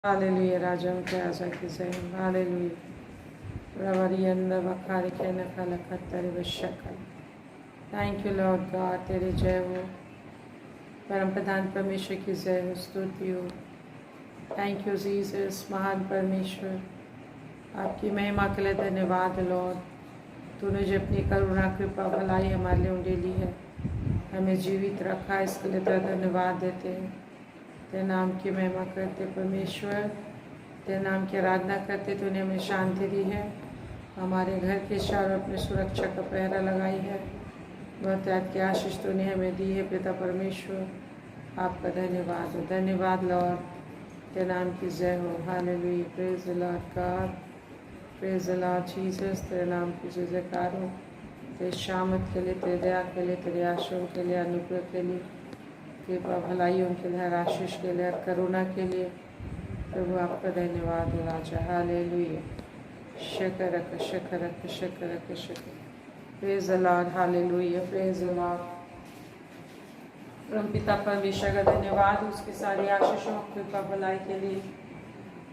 Hallelujah, Rajam Kyaza Kizayim. Hallelujah. Ravarianda Vakari Kenakala Katari Vashakal. Thank you, Lord God. तेरे जय हो परम प्रधान परमेश्वर की जय हो, स्तुति हो। थैंक यू जीसस, महान परमेश्वर, आपकी महिमा के लिए धन्यवाद लॉर्ड। तूने जो अपनी करुणा कृपा भलाई हमारे लिए उंडेली है, हमें जीवित रखा, इसके लिए तेरा धन्यवाद देते हैं। तेरे नाम की महिमा करते परमेश्वर, तेरे नाम की आराधना करते। तूने हमें शांति दी है, हमारे घर के चारों अपने सुरक्षा का पहरा लगाई है। बहुत याद की आशीष तूने हमें दी है पिता परमेश्वर, आपका धन्यवाद हो। धन्यवाद लॉर्ड, तेरे नाम की जय हो। Hallelujah, praise the lord God, praise the Lord Jesus. तेरे नाम की जय जयकार हो। तेरे शामत के लिए, तेरे दया के लिए, तेरे आशीष के लिए, अनुग्रह के लिए, कृपा भलाइयों के लिए, हर आशीष के लिए, हर करुणा के लिए प्रभु आपका धन्यवाद हो राजा। Hallelujah, शकरक शकरक शकरक शकरक। Praise the Lord, hallelujah, praise the Lord. परम पिता परमेश्वर का धन्यवाद उसकी सारी आशीषों, कृपा भलाई के लिए,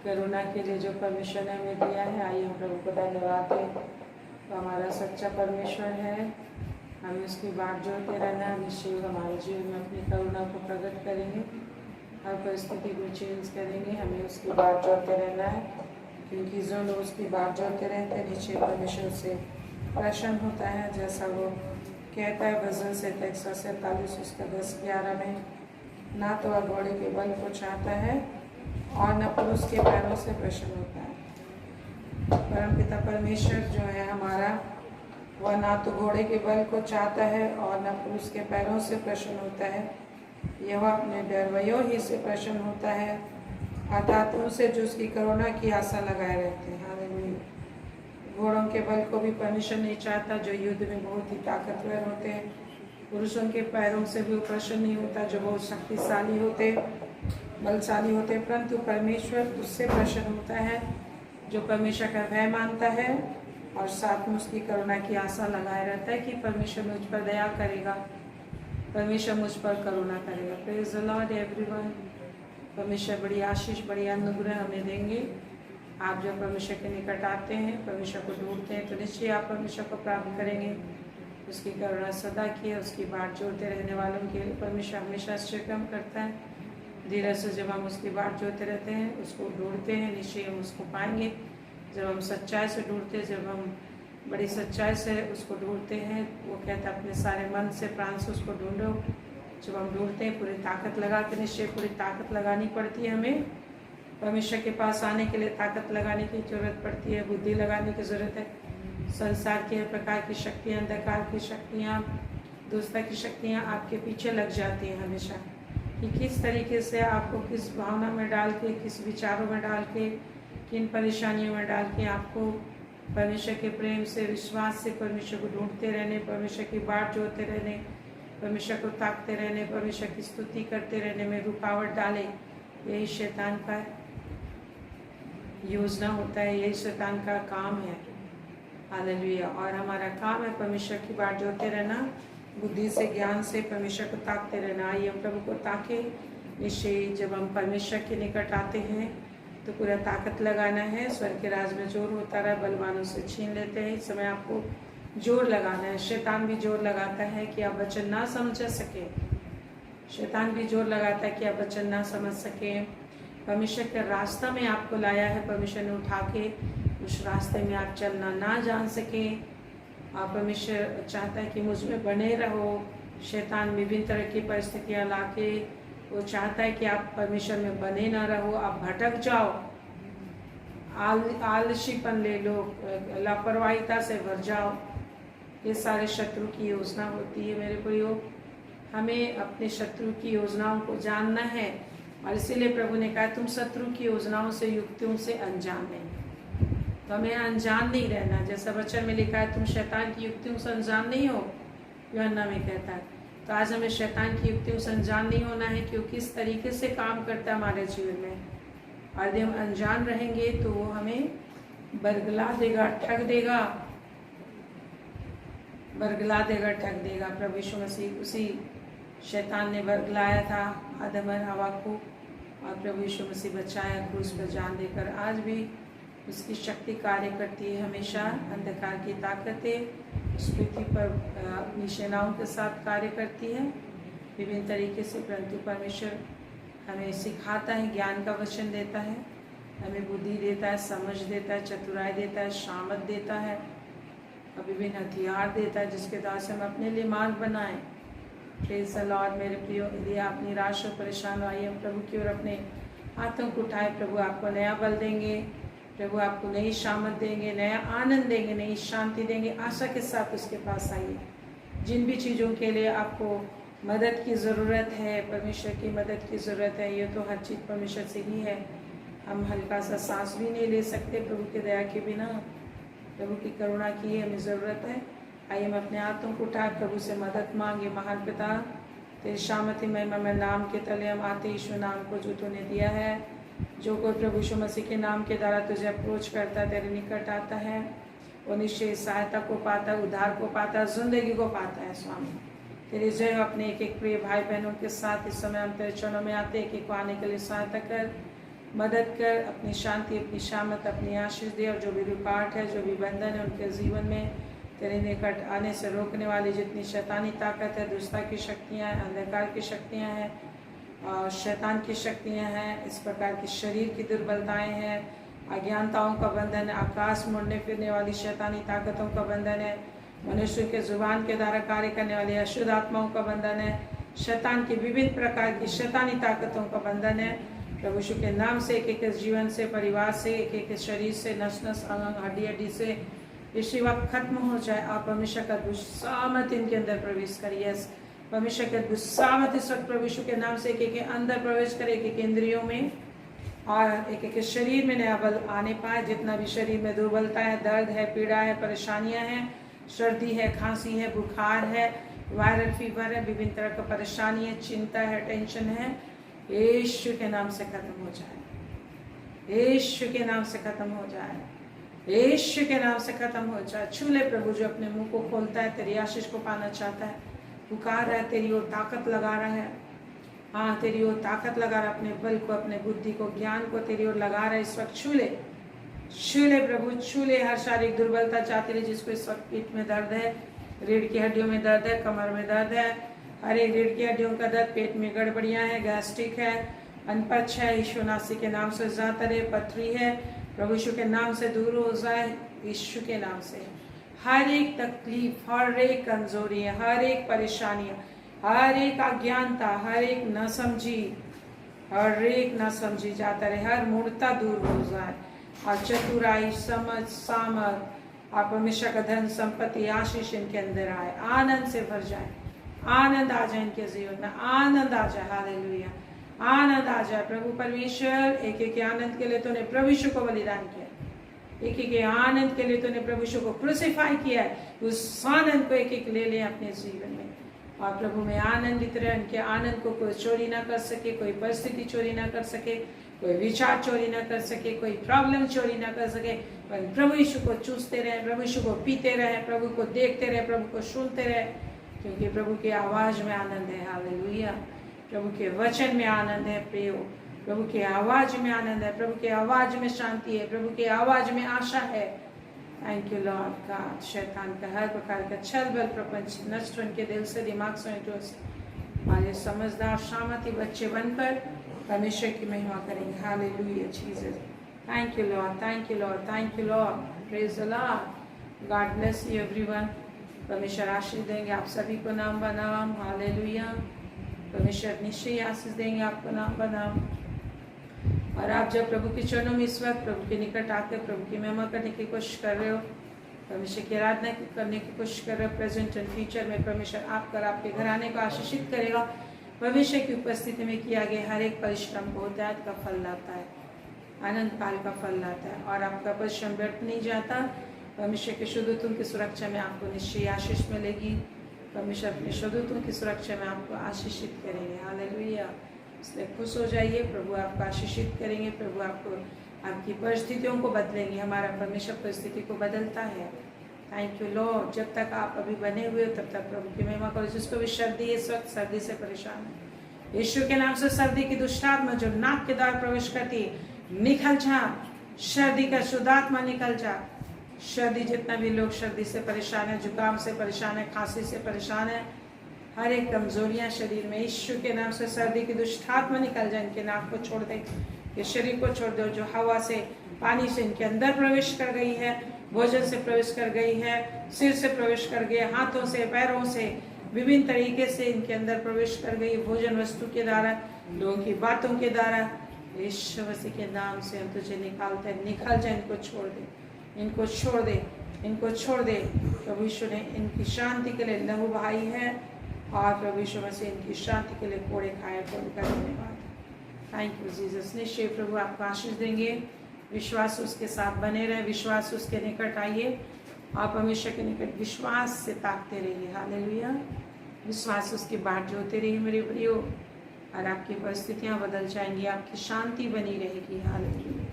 करुणा के लिए जो परमेश्वर ने हमें दिया है। आइए हम प्रभु को धन्यवाद दें। तो हमारा सच्चा परमेश्वर है, हमें उसकी बात जोड़ते रहना है। निश्चय हमारे जीवन में अपनी करुणा को प्रकट करेंगे, हर परिस्थिति को चेंज करेंगे। हमें उसकी बात जोड़ते रहना है, क्योंकि जो लोग उसकी बात जोड़ते रहते हैं निश्चय परमेश्वर से प्रसन्न होता है। जैसा वो कहता है भजन से 147 उसका 10-11 में, ना तो वह घोड़े के बल को चाहता है और न पुरुष के पैरों से प्रसन्न होता है। परमपिता परमेश्वर जो है हमारा, वह ना तो घोड़े के बल को चाहता है और न पुरुष के पैरों से प्रसन्न होता है। यह अपने डरवैयों ही से प्रसन्न होता है, अर्थात उनसे जो उसकी करुणा की आशा लगाए रहते हैं। हालेलुया। घोड़ों के बल को भी परमेश्वर नहीं चाहता, जो युद्ध में बहुत ही ताकतवर होते हैं। पुरुषों के पैरों से भी प्रसन्न नहीं होता, जो बहुत शक्तिशाली होते, बलशाली होते, परंतु परमेश्वर उससे प्रसन्न होता है जो परमेश्वर का भय मानता है और साथ में उसकी करुणा की आशा लगाए रहता है कि परमेश्वर मुझ पर दया करेगा, परमेश्वर मुझ पर करुणा करेगा। Praise the lord everyone. परमेश्वर बड़ी आशीष, बड़ी अनुग्रह हमें देंगे। आप जब परमेश्वर के निकट आते हैं, परमेश्वर को ढूंढते हैं, तो निश्चय आप परमेश्वर को प्राप्त करेंगे। उसकी करुणा सदा की है, उसकी बात जोड़ते रहने वालों के लिए परमेश्वर हमेशा श्रीकम करता है। धीरे से जब हम उसकी बात जोड़ते रहते हैं, उसको ढूंढते हैं, निश्चय हम उसको पाएंगे। जब हम सच्चाई से ढूंढते हैं, जब हम बड़ी सच्चाई से उसको ढूंढते हैं, वो कहता है अपने सारे मन से प्राण से उसको ढूंढो। जब हम ढूंढते हैं पूरी ताकत लगा के, निश्चय पूरी ताकत लगानी पड़ती है हमें। परमेश्वर के पास आने के लिए ताकत लगाने की जरूरत पड़ती है, बुद्धि लगाने की जरूरत है। संसार के प्रकार की शक्तियाँ, अंधकार की शक्तियाँ, दुष्टता की शक्तियाँ आपके पीछे लग जाती हैं हमेशा, कि किस तरीके से आपको किस भावना में डाल के, किस विचारों में डाल के, किन परेशानियों में डाल के आपको परमेश्वर के प्रेम से, विश्वास से परमेश्वर को ढूंढते रहने, परमेश्वर की बात जोड़ते रहने, परमेश्वर को ताकते रहने, परमेश्वर की स्तुति करते रहने में रुकावट डाले। यही शैतान का योजना होता है, यही शैतान का काम है। हालेलुया। और हमारा काम है परमेश्वर की बात जोड़ते रहना, बुद्धि से, ज्ञान से परमेश्वर को ताकते रहना। आइए हम प्रभु को ताके। निश्चय जब हम परमेश्वर के निकट आते हैं तो पूरा ताकत लगाना है। स्वर्ग के राज में जोर होता रहा, बलवानों से छीन लेते हैं। इस समय आपको जोर लगाना है। शैतान भी जोर लगाता है कि आप वचन ना समझ सके, शैतान भी जोर लगाता है कि आप वचन ना समझ सके। परमेश्वर के रास्ता में आपको लाया है, परमेश्वर ने उठा के, उस रास्ते में आप चलना ना जान सके। आप परमेश्वर चाहता है कि मुझ में बने रहो। शैतान विभिन्न तरह की परिस्थितियाँ लाके वो चाहता है कि आप परमेश्वर में बने ना रहो, आप भटक जाओ, आलसीपन ले लो, लापरवाहिता से भर जाओ। ये सारे शत्रु की योजना होती है मेरे प्रियो। हमें अपने शत्रु की योजनाओं को जानना है, और इसीलिए प्रभु ने कहा तुम शत्रु की योजनाओं से, युक्तियों से अनजान नहीं। तो हमें अनजान नहीं रहना, जैसा वचन में लिखा है तुम शैतान की युक्तियों से अनजान नहीं हो, यूहन्ना में कहता है। तो आज हमें शैतान की युक्तियों से अनजान नहीं होना है, क्योंकि किस तरीके से काम करता है हमारे जीवन में। और यदि हम अनजान रहेंगे तो वो हमें बरगला देगा, ठग देगा, बरगला देगा, ठग देगा। प्रभु यीशु मसीह, उसी शैतान ने बरगलाया था आदम और हवा को, और प्रभु यीशु मसीह बचाया क्रूस पर जान देकर। आज भी उसकी शक्ति कार्य करती है। हमेशा अंधकार की ताकतें इस पृथ्वी पर अपनी सेनाओं के साथ कार्य करती है विभिन्न तरीके से, परंतु परमेश्वर हमें सिखाता है, ज्ञान का वचन देता है, हमें बुद्धि देता है, समझ देता है, चतुराई देता है, शामत देता है और विभिन्न हथियार देता है जिसके द्वारा से हम अपने लिए मार्ग बनाएं। Praise the Lord. मेरे प्रियो, यदि आप निराश और परेशान हो, आइए प्रभु की ओर अपने हाथों को उठाए। प्रभु आपको नया बल देंगे, प्रभु आपको नई शामत देंगे, नया आनंद देंगे, नई शांति देंगे। आशा के साथ उसके पास आइए। जिन भी चीज़ों के लिए आपको मदद की ज़रूरत है, परमेश्वर की मदद की ज़रूरत है, ये तो हर चीज़ परमेश्वर से ही है। हम हल्का सा सांस भी नहीं ले सकते प्रभु की दया के बिना। प्रभु की करुणा की हमें ज़रूरत है। आइए हम अपने हाथों को उठा प्रभु से मदद मांगे। महान पिता, तेरे शामती महिमा में नाम के तले हम आते यीशु नाम को जो तूने दिया है। जो कोई प्रभु यीशु मसीह के नाम के द्वारा तुझे अप्रोच करता है, तेरे निकट आता है, वो निश्चय सहायता को पाता है, उद्धार को पाता है, जिंदगी को पाता है। स्वामी तेरे जय अपने एक एक प्रिय भाई बहनों के साथ इस समय हम तेरे चरणों में आते, एक एक को आने के लिए सहायता कर, मदद कर, अपनी शांति, अपनी शामत, अपनी आशीष दे। और जो भी रुकावट है, जो भी बंधन है उनके जीवन में तेरे निकट आने से रोकने वाली जितनी शैतानी ताकत है, दुष्टता की शक्तियाँ हैं, अंधकार की शक्तियाँ हैं और शैतान की शक्तियाँ हैं, इस प्रकार की शरीर की दुर्बलताएँ हैं, अज्ञानताओं का बंधन है, आकाश मुड़ने फिरने वाली शैतानी ताकतों का बंधन है, मनुष्य के जुबान के द्वारा कार्य करने वाली अशुद्ध आत्माओं का बंधन है, शैतान की विभिन्न प्रकार की शैतानी ताकतों का बंधन है। प्रभु यीशु के नाम से एक एक जीवन से, परिवार से, एक एक शरीर से, नस नस, अंग, हड्डी हड्डी से इसी वक्त खत्म हो जाए। आप परमेश्वर का गुस्सा मत इनके अंदर प्रवेश करिए। परमेश्वर का गुस्सा मत इस वक्त प्रभु यीशु के नाम से एक एक अंदर प्रवेश करे, एक एक इंद्रियों में और एक एक शरीर में नया बल आने पाए। जितना भी शरीर में दुर्बलता है, दर्द है, पीड़ा है, परेशानियां हैं, सर्दी है, खांसी है, बुखार है, वायरल फीवर है, विभिन्न तरह का परेशानी है, चिंता है, टेंशन है, यीशु के नाम से खत्म हो जाए, यीशु के नाम से खत्म हो जाए, यीशु के नाम से खत्म हो जाए। छू ले प्रभु। जो अपने मुंह को खोलता है, तेरी आशीष को पाना चाहता है, पुकार रहा है, तेरी ओर ताकत लगा रहा है। हाँ, तेरी ओर ताकत लगा रहा है, अपने बल को, अपने बुद्धि को, ज्ञान को तेरी ओर लगा रहा है। इस वक्त छू ले, छू ले प्रभु, छू ले। हर शारीरिक दुर्बलता चाहते रहे जिसको इस वक्त पीठ में दर्द है, रीढ़ की हड्डियों में दर्द है, कमर में दर्द है, अरे रीढ़ की हड्डियों का दर्द, पेट में गड़बड़ियां है, गैस्ट्रिक है, अनपच है, यीशु नासी के नाम से जाता रहे, पथरी है, प्रभु यीशु के नाम से दूर हो जाए। यीशु के नाम से हर एक तकलीफ, हर एक कमजोरी, हर एक परेशानियां, हर एक अज्ञानता, हर एक न समझी, हर एक न समझी जाता रहे, हर मूर्खता दूर हो जाए और चतुराई, समझ, सामर्थ और परमेश्वर का धन संपत्ति, आशीष इनके अंदर आए, आनंद से भर जाए, आनंद आ जाए इनके जीवन में, आनंद आ जाए। हालेलुया, आनंद आ जाए। प्रभु परमेश्वर, एक एक आनंद के लिए तूने प्रभु यीशु को बलिदान किया, एक एक आनंद के लिए तूने प्रभु यीशु को क्रूसिफाई किया है। उस आनंद को एक एक ले ले अपने जीवन में और प्रभु में आनंदित रहे। उनके आनंद को कोई चोरी ना कर सके, कोई परिस्थिति चोरी ना कर सके, कोई विचार चोरी ना कर सके, कोई प्रॉब्लम चोरी ना कर सके। प्रभु यीशु को चूसते रहे, प्रभु यीशु को पीते रहे, प्रभु को देखते रहे, प्रभु को सुनते रहे, क्योंकि प्रभु की आवाज में आनंद है। हालेलुया, प्रभु के वचन में आनंद है प्रियो, प्रभु की आवाज में आनंद है, प्रभु की आवाज में शांति है, प्रभु की आवाज में आशा है। Thank you Lord God. शैतान का हर प्रकार का छल बल प्रपंच नष्ट उनके दिल से, दिमाग से, हमारे समझदार शामती बच्चे बनकर परमेश्वर की महिमा करेंगे। Hallelujah Jesus, thank you Lord, thank you Lord, thank you Lord, praise the lord. God bless you everyone. परमेश्वर आशीष देंगे आप सभी को नाम बनाम। हालेलुया, परमेश्वर निश्चय आशीष देंगे आपको नाम बनाम। और आप जब प्रभु के चरणों में इस वक्त प्रभु के निकट आकर प्रभु की महिमा करने की कोशिश कर रहे हो, परमेश्वर की आराधना करने की कोशिश कर रहे हो, प्रेजेंट एंड फ्यूचर में परमेश्वर आपका और आपके घराने को आशीषित करेगा। भविष्य की उपस्थिति में किया गया हर एक परिश्रम बहुतायत का फल लाता है, आनंद काल का फल लाता है और आपका परिश्रम व्यर्थ नहीं जाता। परमेश्वर के शुद्धतुन की सुरक्षा में आपको निश्चय आशीष मिलेगी। परमेश्वर अपने शुद्धतुन की सुरक्षा में आपको आशीषित करेंगे। हालेलुया, इसलिए खुश हो जाइए। प्रभु आपको आशीषित करेंगे, प्रभु आपको आपकी परिस्थितियों को बदलेंगे। हमारा परमेश्वर परिस्थिति को बदलता है। Thank you Lord. जब तक आप अभी बने हुए हो तब तक प्रभु की महिमा करो। जिसको भी सर्दी इस वक्त सर्दी से परेशान है, यीशु के नाम से सर्दी की दुष्ट आत्मा जो नाक के द्वार प्रवेश करती है, निकल जा। सर्दी का शुद्ध आत्मा निकल जा। सर्दी, जितना भी लोग सर्दी से परेशान है, जुकाम से परेशान है, खांसी से परेशान है, हर एक कमजोरियां शरीर में, यीशु के नाम से सर्दी की दुष्ट आत्मा निकल जाए। इनके नाक को छोड़ दे, ये शरीर को छोड़ दो। जो हवा से, पानी से इनके अंदर प्रवेश कर गई है, भोजन से प्रवेश कर गई है, सिर से प्रवेश कर गई, हाथों से, पैरों से, विभिन्न तरीके से इनके अंदर प्रवेश कर गई, भोजन वस्तु के द्वारा, लोगों की बातों के द्वारा। यीशु मसीह के नाम से हम तुझे निकालते हैं, निकाल जाए, इनको छोड़ दे, इनको छोड़ दे, इनको छोड़ दे। प्रभु यीशु ने इनकी शांति के लिए लहू बहाई है, और प्रभु यीशु मसीह इनकी शांति के लिए कोड़े खाए। प्रभु का धन्यवाद, थैंक यू जीसस। निश्चय प्रभु आपको आशीष देंगे। विश्वास उसके साथ बने रहे, विश्वास उसके निकट आइए। आप हमेशा के निकट विश्वास से ताकते रहिए। हालेलुया। विश्वास उसकी बाट जोते रहिए मेरे प्रियो, और आपकी परिस्थितियां बदल जाएंगी, आपकी शांति बनी रहेगी। हालेलुया।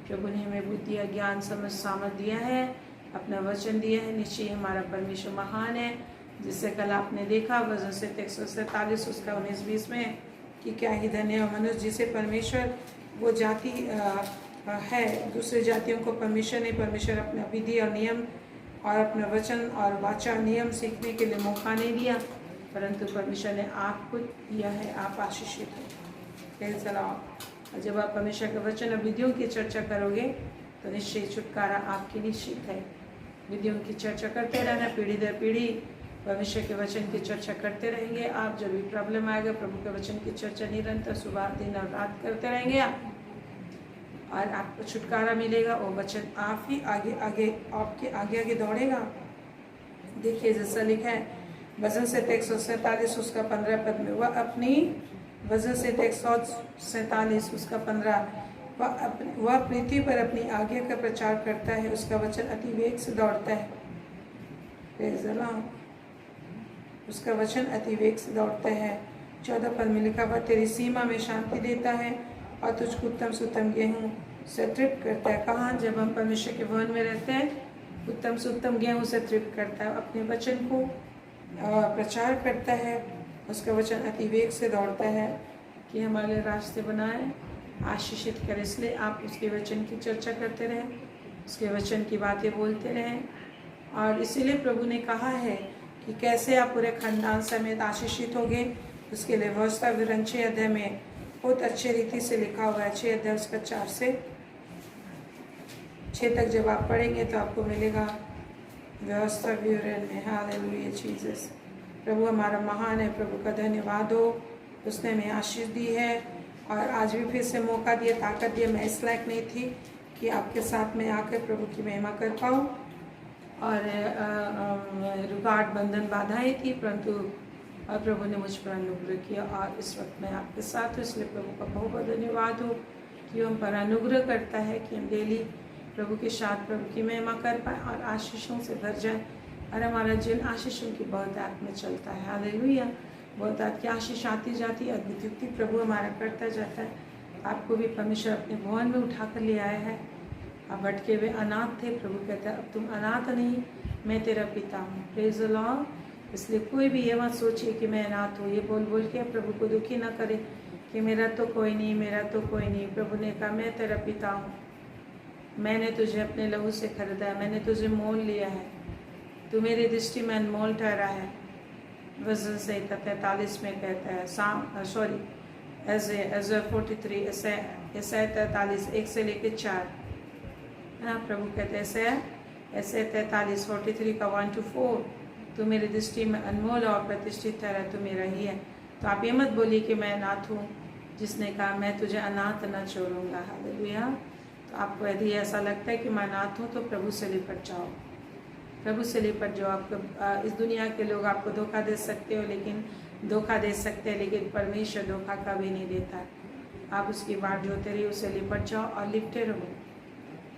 प्रभु ने हमें बुद्धि, ज्ञान, समझ, सामर्थ दिया है, अपना वचन दिया है। निश्चय हमारा परमेश्वर महान है, जिससे कल आपने देखा वजन से 147 उसका 19-20 में कि क्या ही धन्य मनुष्य जिसे परमेश्वर वो जाति है। दूसरे जातियों को परमेश्वर ने अपना विधि और नियम और अपना वचन और वाचा नियम सीखने के लिए मौका नहीं दिया, परंतु परमेश्वर ने आपको दिया है। आप आशीषित हैं। और जब आप परमेश्वर के वचन और विधियों की चर्चा करोगे तो निश्चय छुटकारा आपकी निश्चित है। विधियों की चर्चा करते रहना, पीढ़ी दर पीढ़ी परमेश्वर के वचन की चर्चा करते रहेंगे आप। जब भी प्रॉब्लम आएगा, प्रभु के वचन की चर्चा निरंतर सुबह दिन और रात करते रहेंगे आप, और आपको छुटकारा मिलेगा। वो वचन आप ही आगे आगे आपके आगे आगे दौड़ेगा। देखिए जैसा लिखा है वजन से 147 उसका 15 पद में, वह अपनी वजन से 147 उसका 15, वह पृथ्वी पर अपनी आज्ञा का प्रचार करता है, उसका वचन अति वेग से दौड़ता है। उसका वचन अति वेग से दौड़ता है। 14 पद में लिखा, वह तेरी सीमा में शांति देता है और तुझको उत्तम से उत्तम गेहूँ से तृप्त करता है। कहाँ? जब हम परमेश्वर के भवन में रहते हैं, उत्तम से उत्तम गेहूँ से तृप्त करता है, अपने वचन को प्रचार करता है। उसका वचन अति वेग से दौड़ता है कि हमारे रास्ते बनाए, आशीषित करे। इसलिए आप उसके वचन की चर्चा करते रहें, उसके वचन की बातें बोलते रहें। और इसीलिए प्रभु ने कहा है कि कैसे आप पूरे खानदान समेत आशीषित होंगे। उसके लिए व्यवस्था विवरण 6 अध्याय में बहुत अच्छे रीति से लिखा हुआ है। 6 अध्याय उसका 4 से 6 तक जब आप पढ़ेंगे तो आपको मिलेगा व्यवस्था विवरण में। Hallelujah Jesus. प्रभु हमारा महान है, प्रभु का धन्यवाद हो। उसने हमें आशीष दी है और आज भी फिर से मौका दिया, ताकत दिया। मैं इस लायक नहीं थी कि आपके साथ में आकर प्रभु की महिमा कर पाऊँ, और रुकावट, बंधन, बाधाएं थी, परंतु और प्रभु ने मुझ पर अनुग्रह किया और इस वक्त मैं आपके साथ हूँ। इसलिए प्रभु का बहुत बहुत धन्यवाद हो कि हम पर अनुग्रह करता है कि हम डेली प्रभु के साथ प्रभु की महिमा कर पाए और आशीषों से भर जाए, और हमारा जीवन आशीषों की बहुतायत में चलता है। हालेलुया। बहुतायत की आशीष आती जाती है, अद्भुत युक्ति प्रभु हमारा करता जाता है। आपको भी परमेश्वर अपने भवन में उठा कर ले आया है। आप भटके हुए अनाथ थे, प्रभु कहता है अब तुम अनाथ नहीं, मैं तेरा पिता हूँ। Praise the Lord. इसलिए कोई भी ये मत सोचिए कि मैं अनाथ हूँ। ये बोल बोल के प्रभु को दुखी ना करे कि मेरा तो कोई नहीं, मेरा तो कोई नहीं। प्रभु ने कहा मैं तेरा पिता हूँ, मैंने तुझे अपने लहू से खरीदा है, मैंने तुझे मोल लिया है, तू मेरी दृष्टि में अनमोल ठहरा है। वजन से 43 में कहता है, Ezra 43 ऐसा 43 1 से लेके 4। हाँ, प्रभु कहते ऐसे 43 43 का 1 to 4, तू मेरी दृष्टि में अनमोल और प्रतिष्ठित ठहरा, तू मेरा ही है। तो आप ये मत बोलिए कि मैं अनाथ हूँ, जिसने कहा मैं तुझे अनाथ न छोड़ूंगा। हालेलुया। तो आपको यदि ऐसा लगता है कि मैं अनाथ हूँ तो प्रभु से लिपट जाओ, प्रभु से लिपट जाओ। आपको इस दुनिया के लोग आपको धोखा दे सकते हैं, लेकिन परमेश्वर धोखा कभी नहीं देता। आप उसकी बात जोते रहिए, उसे लिपट जाओ और लिपटे रहो।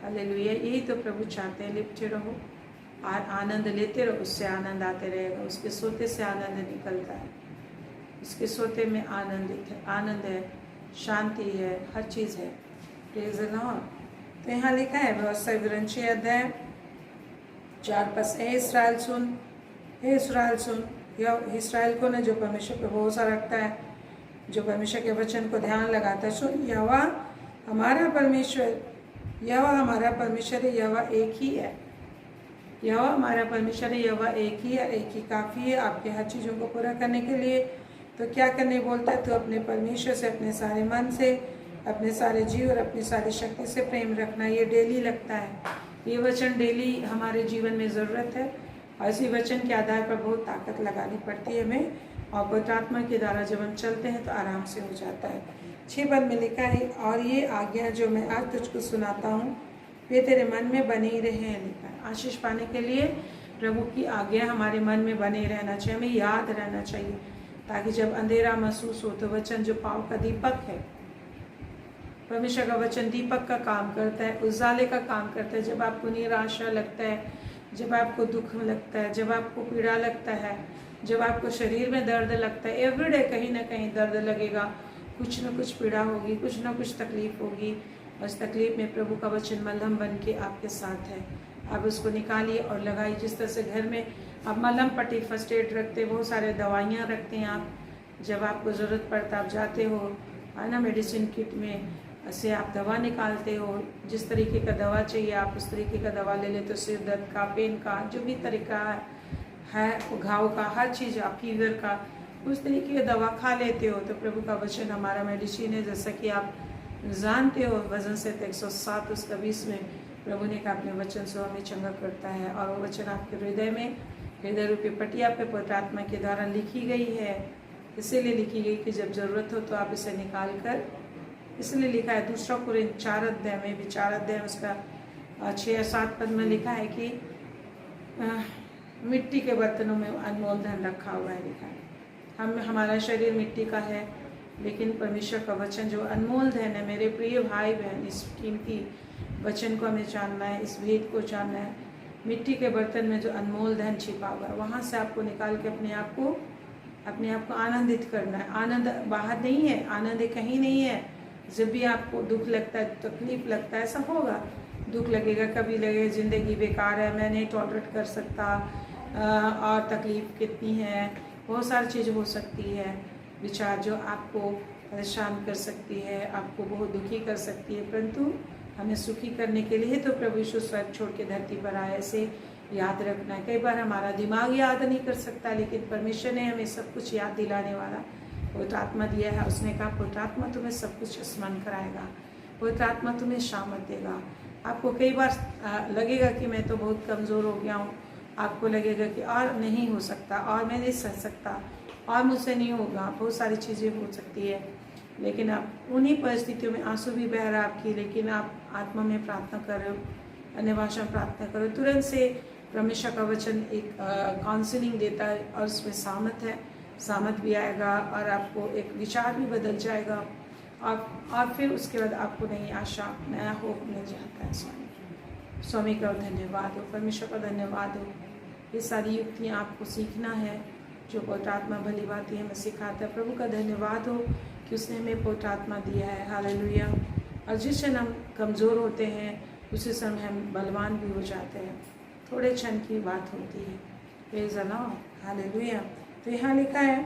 हालेलुया। यही तो प्रभु चाहते हैं, लिपटे रहो और आनंद लेते रहो। उससे आनंद आते रहेगा, उसके सोते से आनंद निकलता है, उसके सोते में आनंद है, शांति है, हर चीज़ है। Praise the Lord. तो यहाँ लिखा है व्यवस्था विवरण 6 अध्याय 4 पद, हे इस्राएल सुन, हे इस्राएल सुन। यह इस्राएल को न जो परमेश्वर पर भरोसा रखता है जो परमेश्वर के वचन को ध्यान लगाता है। सो यहोवा हमारा परमेश्वर, यहोवा हमारा परमेश्वर है, यहोवा एक ही है। यहोवा हमारा परमेश्वर है, यहोवा एक ही है, एक ही काफ़ी है आपके हर चीज़ों को पूरा करने के लिए। तो क्या करने बोलता है? तो अपने परमेश्वर से अपने सारे मन से, अपने सारे जीव और अपनी सारी शक्ति से प्रेम रखना। ये डेली लगता है, ये वचन डेली हमारे जीवन में ज़रूरत है और इसी वचन के आधार पर बहुत ताकत लगानी पड़ती है हमें, और पवित्र आत्मा के द्वारा जब हम चलते हैं तो आराम से हो जाता है। 6 पद में लिखा है, और ये आज्ञा जो मैं आज तुझको सुनाता हूँ वे तेरे मन में बने ही रहे हैं। लिखा है आशीष पाने के लिए प्रभु की आज्ञा हमारे मन में बने रहना चाहिए, हमें याद रहना चाहिए, ताकि जब अंधेरा महसूस हो तो वचन जो पाँव का दीपक है, परमेश्वर का वचन दीपक का काम करता है, उजाले का काम करता है। जब आपको निराशा लगता है, जब आपको दुख लगता है, जब आपको पीड़ा लगता है, जब आपको शरीर में दर्द लगता है, एवरीडे कहीं ना कहीं दर्द लगेगा, कुछ ना कुछ पीड़ा होगी, कुछ ना कुछ तकलीफ होगी। उस तकलीफ में प्रभु का वचन मलहम बन के आपके साथ है। आप उसको निकालिए और लगाइए। जिस तरह से घर में आप मलहम पट्टी फर्स्ट एड रखते, बहुत सारे दवाइयाँ रखते हैं आप, जब आपको ज़रूरत पड़ता आप जाते हो, है ना, मेडिसिन किट में से आप दवा निकालते हो। जिस तरीके का दवा चाहिए आप उस तरीके का दवा ले लेते हो। सिर दर्द का, पेन का, जो भी तरीका है, घाव का, हर चीज़, आप फीवर का, उस तरीके की दवा खा लेते हो। तो प्रभु का वचन हमारा मेडिसिन है। जैसा कि आप जानते हो, वजन से 107 उसका 20 में प्रभु ने कहा अपने वचन से हमें चंगा करता है, और वो वचन आपके हृदय में, हृदय रूपी पटिया पे पवित्र आत्मा के द्वारा लिखी गई है। इसीलिए लिखी गई कि जब ज़रूरत हो तो आप इसे निकाल कर, इसलिए लिखा है 2 कुरिन्थ 4 अध्याय में भी, 4 अध्याय उसका 6 या 7 पद में लिखा है कि मिट्टी के बर्तनों में अनमोल धन रखा हुआ है। लिखा है हमारा शरीर मिट्टी का है, लेकिन परमेश्वर का वचन जो अनमोल धन है। मेरे प्रिय भाई बहन, इस कीमती वचन को हमें जानना है, इस भेद को जानना है। मिट्टी के बर्तन में जो अनमोल धन छिपा हुआ है, वहाँ से आपको निकाल के अपने आप को आनंदित करना है। आनंद बाहर नहीं है, आनंद कहीं नहीं है। जब भी आपको दुख लगता है, तकलीफ लगता है, ऐसा होगा, दुख लगेगा, कभी लगेगा ज़िंदगी बेकार है, मैं नहीं टॉलरेट कर सकता, और तकलीफ़ कितनी है, बहुत सारी चीज़ हो सकती है, विचार जो आपको परेशान कर सकती है, आपको बहुत दुखी कर सकती है। परंतु हमें सुखी करने के लिए तो प्रभु यीशु स्वर्ग छोड़ के धरती पर आए, ऐसे याद रखना है। कई बार हमारा दिमाग याद नहीं कर सकता, लेकिन परमेश्वर ने हमें सब कुछ याद दिलाने वाला पवित्र आत्मा दिया है। उसने कहा पवित्र आत्मा तुम्हें सब कुछ स्मरण कराएगा, पवित्र आत्मा तुम्हें शामत देगा। आपको कई बार लगेगा कि मैं तो बहुत कमज़ोर हो गया हूँ, आपको लगेगा कि और नहीं हो सकता, और मैं नहीं सह सकता, और मुझसे नहीं होगा, बहुत सारी चीज़ें हो सकती है। लेकिन आप उन्हीं परिस्थितियों में आंसू भी बह रहा आपकी, लेकिन आप आत्मा में प्रार्थना कर रहे हो, अन्य भाषा में प्रार्थना करो, तुरंत से परमेश्वर का वचन एक काउंसलिंग देता है, और उसमें सामत भी आएगा, और आपको एक विचार भी बदल जाएगा, और फिर उसके बाद आपको नई आशा, नया होप मिल जाता है। स्वामी का धन्यवाद हो, परमेश्वर का धन्यवाद हो। ये सारी युक्तियाँ आपको सीखना है जो पवित्र आत्मा भली बातें हमें सिखाता है। प्रभु का धन्यवाद हो कि उसने हमें पवित्र आत्मा दिया है। हालेलुया। और जिस क्षण हम कमज़ोर होते हैं उसी समय हम बलवान भी हो जाते हैं। थोड़े क्षण की बात होती है। Praise the Lord. हालेलुया। तो यहाँ लिखा है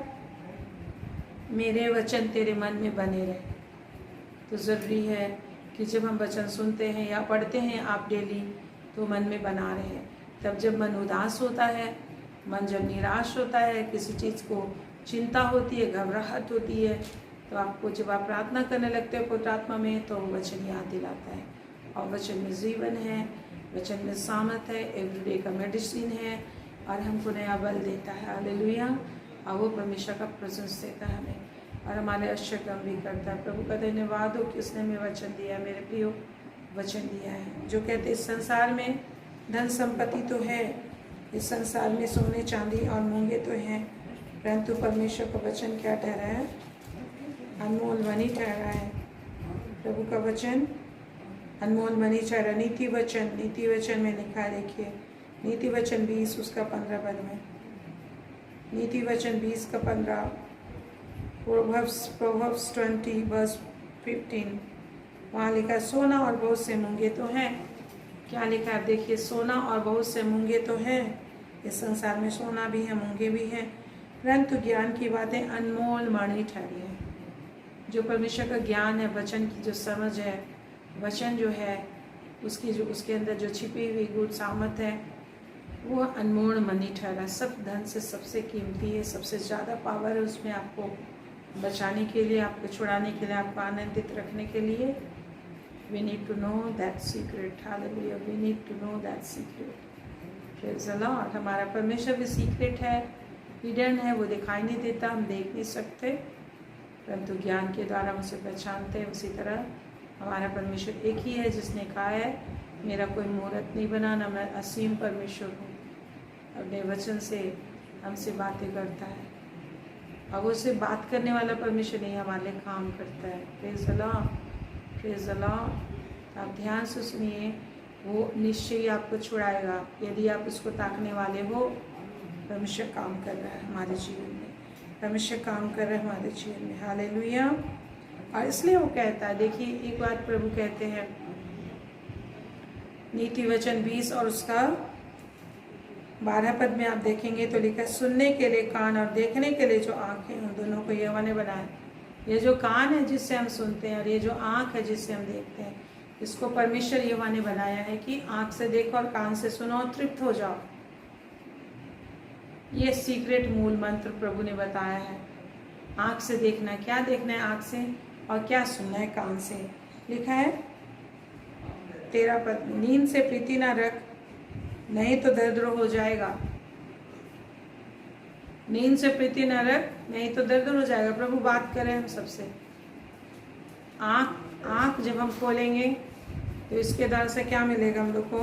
मेरे वचन तेरे मन में बने रहे। तो ज़रूरी है कि जब हम वचन सुनते हैं या पढ़ते हैं आप डेली, तो मन में बना रहे हैं। तब जब मन उदास होता है, मन जब निराश होता है, किसी चीज़ को चिंता होती है, घबराहट होती है, तो आपको जब आप प्रार्थना करने लगते हो पवित्र आत्मा में, तो वचन याद दिलाता है। और वचन में जीवन है, वचन में सामर्थ है, एवरीडे का मेडिसिन है, और हमको नया बल देता है। हालेलुया। और वो परमेश्वर का प्रेजेंस देता है हमें, और हमारे आश्चर्य काम भी करता है। प्रभु का धन्यवाद हो कि उसने हमें वचन दिया, मेरे प्रियो वचन दिया है, जो कहते इस संसार में धन संपत्ति तो है, इस संसार में सोने चांदी और मूंगे तो हैं, परंतु परमेश्वर का वचन क्या ठहरा है? अनमोल मनी ठहरा है। प्रभु का वचन अनमोल मनी ठहरा। नीति वचन में लिखा है, देखिए नीति वचन 20 उसका 15 पद में, नीति वचन 20 का 15, प्रोवर्ब्स 20 वर्स 15, वहाँ लिखा है सोना और बहुत से मूंगे तो हैं। क्या लिखा है? देखिए सोना और बहुत से मूंगे तो हैं। इस संसार में सोना भी है, मूंगे भी हैं, परंतु ज्ञान की बातें अनमोल मणि ठहरी है। जो परमेश्वर का ज्ञान है, वचन की जो समझ है, वचन जो है उसकी जो उसके अंदर जो छिपी हुई गूढ़ सामर्थ है, वो अनमोल मनी ठहरा, सब धन से सबसे कीमती है, सबसे ज़्यादा पावर है उसमें आपको बचाने के लिए, आपको छुड़ाने के लिए, आपको आनंदित रखने के लिए। We need to know that secret. Hallelujah. We need to know that secret. Praise the Lord. हमारा परमेश्वर भी सीक्रेट है, हिडन है, वो दिखाई नहीं देता, हम देख नहीं सकते, परंतु ज्ञान के द्वारा हम उसे पहचानते हैं। उसी तरह हमारा परमेश्वर एक ही है जिसने कहा है मेरा कोई मूर्त नहीं बना, ना मैं असीम परमेश्वर हूँ। अपने वचन से हमसे बातें करता है, अब उससे बात करने वाला परमेश्वर नहीं हमारे लिए काम करता है। Praise the Lord, praise the Lord. आप ध्यान से सुनिए, वो निश्चय ही आपको छुड़ाएगा यदि आप उसको ताकने वाले हो। परमेश्वर काम कर रहा है हमारे जीवन में, परमेश्वर काम कर रहा है हमारे जीवन में। हालेलुया। और इसलिए वो कहता है, देखिए एक बात प्रभु कहते हैं, नीति वचन 20 और उसका 12 पद में आप देखेंगे तो लिखा, सुनने के लिए कान और देखने के लिए जो आँखें, उन दोनों को यहोवा ने बनाया। ये जो कान है जिससे हम सुनते हैं और ये जो आँख है जिससे हम देखते हैं, इसको परमेश्वर यहोवा ने बनाया है कि आँख से देखो और कान से सुनो और तृप्त हो जाओ। ये सीक्रेट मूल मंत्र प्रभु ने बताया है। आँख से देखना, क्या देखना है आँख से, और क्या सुनना है कान से। लिखा है 13 पद, नींद से प्रीति ना रख, नहीं तो दर्द हो जाएगा। नींद से प्रीति न रख, नहीं तो दर्द हो जाएगा। प्रभु बात करें हम सबसे। आँख जब हम खोलेंगे तो इसके द्वारा से क्या मिलेगा हम लोग को?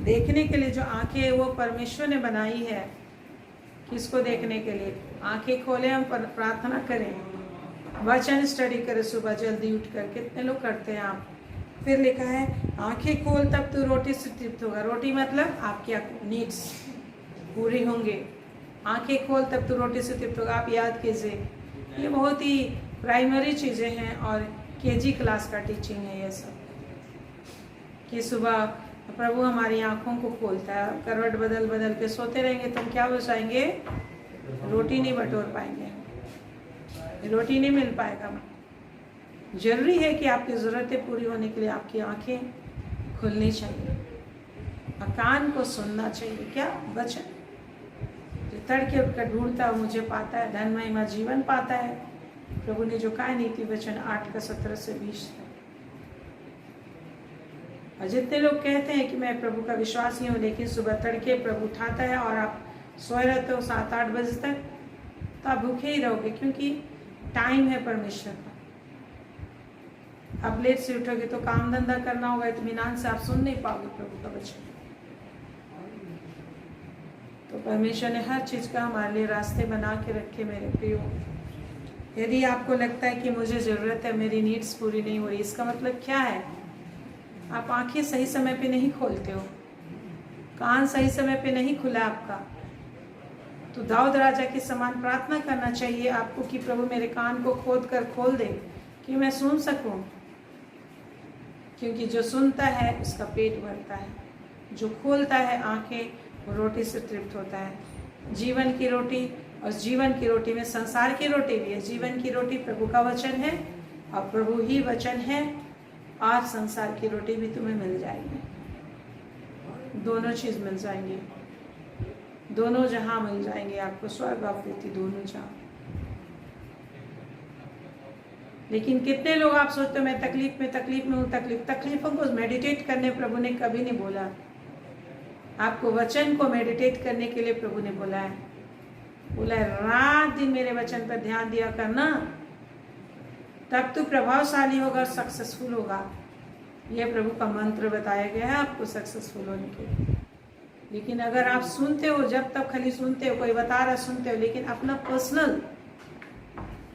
देखने के लिए जो आँखें है वो परमेश्वर ने बनाई है। किसको देखने के लिए? आँखें खोले, हम प्रार्थना करें, वचन स्टडी करें सुबह जल्दी उठकर। कितने लोग करते हैं आप? फिर लिखा है आँखें खोल तब तू रोटी से तृप्त होगा। रोटी मतलब आपकी नीड्स पूरी होंगे। आंखें खोल तब तो रोटी से तृप्त होगा। आप याद कीजिए, ये बहुत ही प्राइमरी चीज़ें हैं और केजी क्लास का टीचिंग है ये सब, कि सुबह प्रभु हमारी आंखों को खोलता है। करवट बदल बदल के सोते रहेंगे तो हम क्या हो जाएंगे? रोटी नहीं बटोर पाएंगे, रोटी नहीं मिल पाएगा। जरूरी है कि आपकी ज़रूरतें पूरी होने के लिए आपकी आंखें खुलनी चाहिए और कान को सुनना चाहिए। क्या? वचन। तड़के उठकर ढूंढता है मुझे पाता है, धन महिमा जीवन पाता है। प्रभु ने जो कहा, नीति वचन 8 का 17 से 20 है। और जितने लोग कहते हैं कि मैं प्रभु का विश्वासी हूँ, लेकिन सुबह तड़के प्रभु उठाता है और आप सोए रहते हो 7-8 बजे तक, तो आप भूखे ही रहोगे, क्योंकि टाइम है परमेश्वर का। अब लेट से उठोगे तो काम धंधा करना होगा, इत्मीनान से आप सुन नहीं पाओगे प्रभु का वचन। तो परमेश्वर ने हर चीज़ का हमारे लिए रास्ते बना के रखे। मेरे प्रियो, यदि आपको लगता है कि मुझे ज़रूरत है, मेरी नीड्स पूरी नहीं हो रही, इसका मतलब क्या है? आप आंखें सही समय पे नहीं खोलते हो, कान सही समय पे नहीं खुला आपका। तो दाऊद राजा के समान प्रार्थना करना चाहिए आपको कि प्रभु मेरे कान को खोद कर खोल दे कि मैं सुन सकूं, क्योंकि जो सुनता है उसका पेट भरता है, जो खोलता है आंखें वो रोटी से तृप्त होता है। जीवन की रोटी, और जीवन की रोटी में संसार की रोटी भी है। जीवन की रोटी प्रभु का वचन है और प्रभु ही वचन है, और संसार की रोटी भी तुम्हें मिल जाएगी। दोनों चीज़ मिल जाएंगी, दोनों जहां मिल जाएंगे आपको, स्वर्ग और पृथ्वी दोनों जहां। लेकिन कितने लोग आप सोचते हो मैं तकलीफ में हूँ, तकलीफों को मेडिटेट करने प्रभु ने कभी नहीं बोला। आपको वचन को मेडिटेट करने के लिए प्रभु ने बोला है। बोला है रात दिन मेरे वचन पर ध्यान दिया करना, तब तू प्रभावशाली होगा और सक्सेसफुल होगा। यह प्रभु का मंत्र बताया गया है आपको सक्सेसफुल होने के लिए। लेकिन अगर आप सुनते हो, जब तक खाली सुनते हो, कोई बता रहा सुनते हो, लेकिन अपना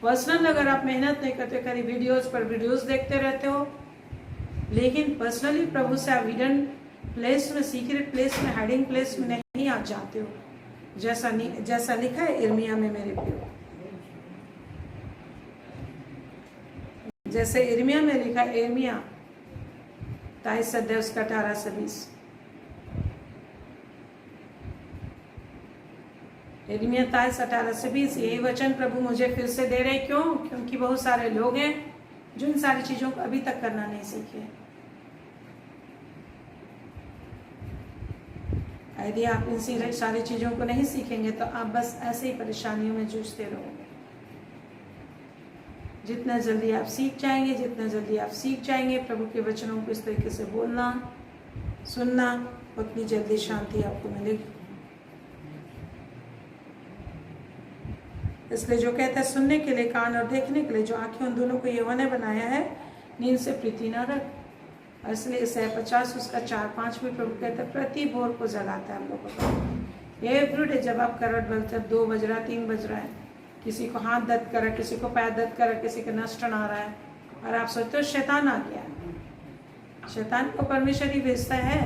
पर्सनल अगर आप मेहनत नहीं करते, खाली वीडियोस पर वीडियोस देखते रहते हो, लेकिन पर्सनली प्रभु से आप हिडन प्लेस में, सीक्रेट प्लेस में, हाइडिंग प्लेस में नहीं आप जाते हो, जैसा लिखा है यिर्मयाह में मेरे प्रियो, जैसे यिर्मयाह में लिखा है, यिर्मयाह 23 अध्याय उसका 18 से 20। यिर्मयाह 23 18 से 20। यही वचन प्रभु मुझे फिर से दे रहे। क्यों? क्योंकि बहुत सारे लोग हैं जो इन सारी चीज़ों को अभी तक करना नहीं सीखे। यदि आप इन सारी चीज़ों को नहीं सीखेंगे तो आप बस ऐसे ही परेशानियों में जूझते रहोगे। जितना जल्दी आप सीख जाएंगे प्रभु के वचनों को इस तरीके से बोलना सुनना, उतनी जल्दी शांति आपको मिलेगी। इसलिए जो कहता है सुनने के लिए कान और देखने के लिए जो आंखें, उन दोनों को यहोवा ने बनाया है, नींद से प्रीति न रख। और इसलिए 50 उसका 4-5 में प्रभु कहता है प्रति भोर को जगाता है हम लोगों को। एवरी डे जब आप करवट बजते 2 बज रहा 3 बज रहा है, किसी को हाथ दर्द कर रहा है, किसी को पैर दर्द कर रहा है, किसी का नष्टन आ रहा है, और आप सोचते हो शैतान आ गया है। शैतान को परमेश्वर ही भेजता है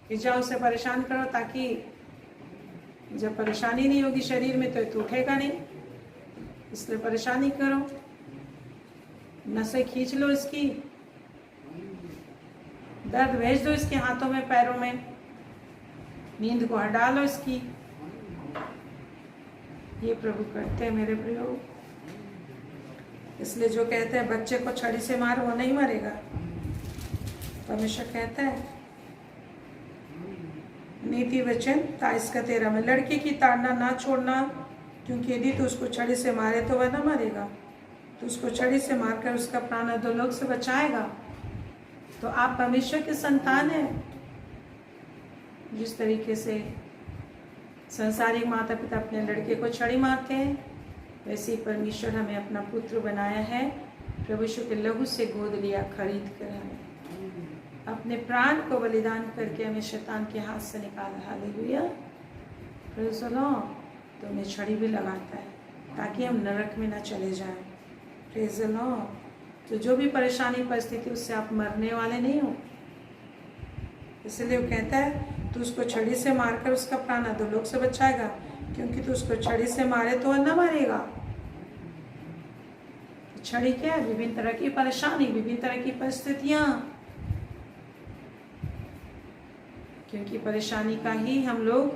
कि जाओ उसे परेशान करो, ताकि जब परेशानी नहीं होगी शरीर में तो उठेगा नहीं। इसलिए परेशानी करो, नसें खींच लो इसकी, दर्द भेज दो इसके हाथों में पैरों में, नींद को हटा लो इसकी। ये प्रभु करते हैं मेरे प्रियो। इसलिए जो कहते हैं बच्चे को छड़ी से मार, वो नहीं मरेगा। परमेश्वर कहता है नीति वचन 23 का 13 में, लड़की की ताड़ना ना छोड़ना, क्योंकि यदि तू उसको छड़ी से मारे तो वह न मरेगा, तो उसको छड़ी से मारकर उसका प्राण अधोलोक से बचाएगा। तो आप परमेश्वर के संतान हैं। जिस तरीके से संसारिक माता पिता अपने लड़के को छड़ी मारते हैं, वैसे ही परमेश्वर हमें अपना पुत्र बनाया है। प्रभु यीशु के लहू से गोद लिया, खरीद कर हमें अपने प्राण को बलिदान करके हमें शैतान के हाथ से निकाला। Hallelujah, praise the Lord. तो हमें छड़ी भी लगाता है ताकि हम नरक में ना चले जाएं। Praise the Lord. तो जो भी परेशानी परिस्थिति, उससे आप मरने वाले नहीं हो। इसलिए वो कहता है तू उसको छड़ी से मारकर उसका प्राण अधोलोक से बचाएगा, क्योंकि तू उसको छड़ी से मारे तो वह न मरेगा। छड़ी क्या है? विभिन्न तरह की परेशानी, विभिन्न तरह की परिस्थितियां, क्योंकि परेशानी का ही हम लोग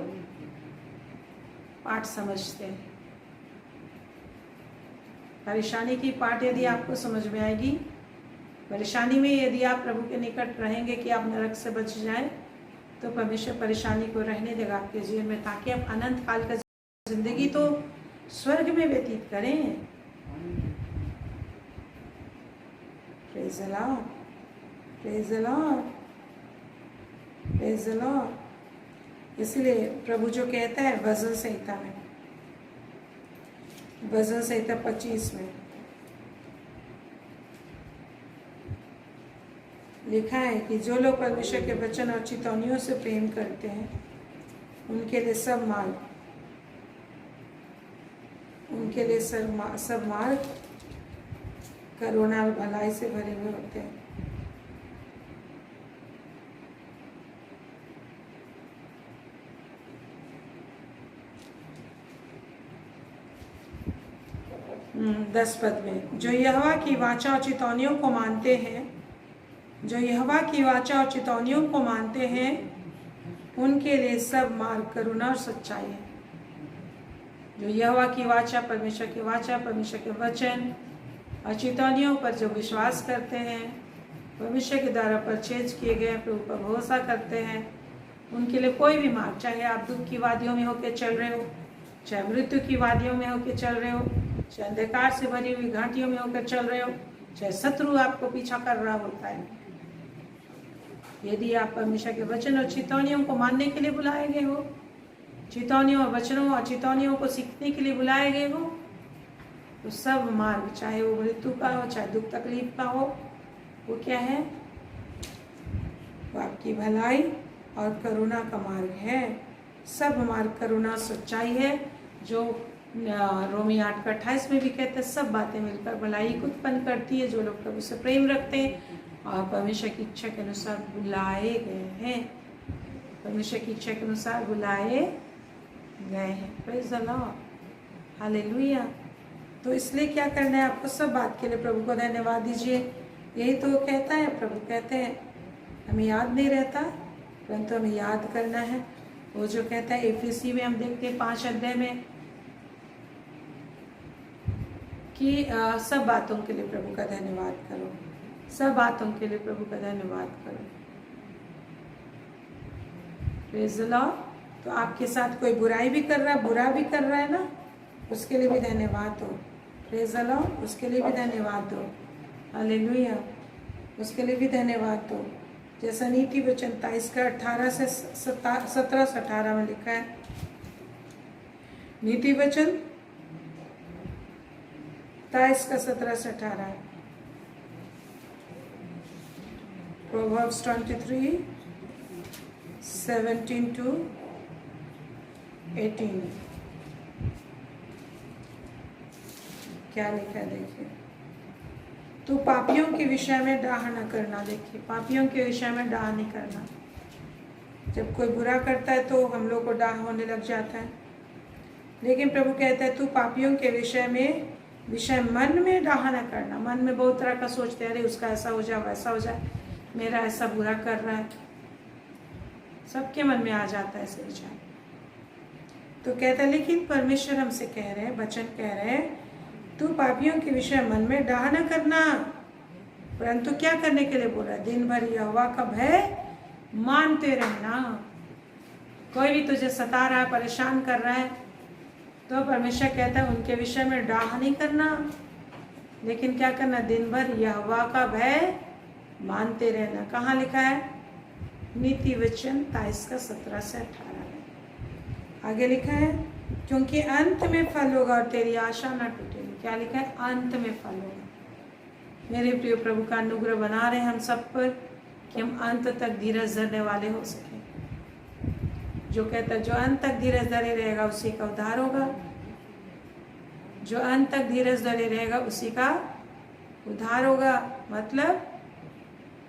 पाठ समझते हैं। परेशानी की पाठ यदि आपको समझ में आएगी, परेशानी में यदि आप प्रभु के निकट रहेंगे कि आप नरक से बच जाएं, तो परमेश्वर परेशानी को रहने देगा आपके जीवन में, ताकि आप अनंत काल का जिंदगी तो स्वर्ग में व्यतीत करें। Praise the Lord, praise the Lord, praise the Lord. इसलिए प्रभु जो कहता है भजन संहिता में, भजन संहिता 25 में लिखा है कि जो लोग परमेश्वर के वचन और चितौनियों से प्रेम करते हैं, उनके लिए सब मार्ग करुणा और भलाई से भरे हुए होते हैं। दस पद में, जो यहोवा की वाचा और चितौनियों को मानते हैं, जो यहोवा की वाचा और चितौनियों को मानते हैं, उनके लिए सब मार्ग करुणा और सच्चाई है। जो यहोवा की वाचा, परमेश्वर की वाचा, परमेश्वर के वचन और चितौनियों पर जो विश्वास करते हैं, परमेश्वर के द्वारा परचेज किए गए प्रभु पर भरोसा करते हैं, उनके लिए कोई भी मार्ग, चाहे आप दुख की वादियों में होकर चल रहे हो, चाहे मृत्यु की वादियों में होकर चल रहे हो, चाहे अंधकार से भरी हुई घाटियों में होकर चल रहे हो, चाहे शत्रु आपको पीछा कर रहा होता है, यदि आप परमेश्वर के वचन और चितौनियों को मानने के लिए बुलाए गए हो, चितौनियों और वचनों और चितौनियों को सीखने के लिए बुलाए गए हो, तो सब मार्ग, चाहे वो मृत्यु का हो, चाहे दुख तकलीफ का हो, वो क्या है? वो आपकी भलाई और करुणा का मार्ग है। सब मार्ग करुणा सच्चाई है, जो रोमी 8:28 में भी कहते हैं, सब बातें मिलकर भलाई को उत्पन्न करती है जो लोग प्रभु से प्रेम रखते हैं और परमेश्वर की इच्छा के अनुसार बुलाए गए हैं। परमेश्वर की इच्छा के अनुसार बुलाए गए हैं। Praise the Lord, hallelujah. तो इसलिए क्या करना है आपको? सब बात के लिए प्रभु को धन्यवाद दीजिए। यही तो कहता है, प्रभु कहते हैं हमें याद नहीं रहता, परंतु हमें याद करना है। वो जो कहता है एफएसी में हम देखते हैं 5 अध्याय में कि सब बातों के लिए प्रभु का धन्यवाद करो, सब बातों के लिए प्रभु का धन्यवाद करो। Praise the Lord. तो आपके साथ कोई बुराई भी कर रहा है, बुरा भी कर रहा है ना, उसके लिए भी धन्यवाद दो। Praise the Lord. उसके लिए भी धन्यवाद दो। हालेलुया। उसके लिए भी धन्यवाद दो। जैसा नीति वचन 23 का 18 से 17 से 18 में लिखा है, नीति वचन 23 का 17 से 18, Proverbs 23, 17 to 18 क्या लिखा है देखिए। तो पापियों के विषय में डाह न करना। देखिए, पापियों के विषय में डाह नहीं करना। जब कोई बुरा करता है तो हम लोग को डाह होने लग जाता है, लेकिन प्रभु कहता है तू पापियों के विषय मन में डाह न करना। मन में बहुत तरह का सोचते हैं, अरे उसका ऐसा हो जाए, वैसा हो जाए, मेरा ऐसा बुरा कर रहा है, सबके मन में आ जाता है ऐसे विचार। तो कहता है लेकिन परमेश्वर हमसे कह रहे हैं, वचन कह रहे हैं, तू पापियों के विषय मन में डाह न करना, परंतु क्या करने के लिए बोल रहा है, दिन भर यहोवा का भय मानते रहना। कोई भी तुझे सता रहा है, परेशान कर रहा है, तो परमेश्वर कहता है उनके विषय में डाह नहीं करना, लेकिन क्या करना, दिन भर यहोवा का भय मानते रहना। कहाँ लिखा है? नीति वचन 23 का 17 से 18 में। आगे लिखा है, क्योंकि अंत में फल होगा और तेरी आशा न टूटेगी। क्या लिखा है? अंत में फल होगा। मेरे प्रिय प्रभु का अनुग्रह बना रहे हम सब पर कि हम अंत तक धीरज धरने वाले हो सके। जो कहता है जो अंत तक धीरज धरे रहेगा उसी का उद्धार होगा। जो अंत तक धीरज धरे रहेगा उसी का उद्धार होगा। मतलब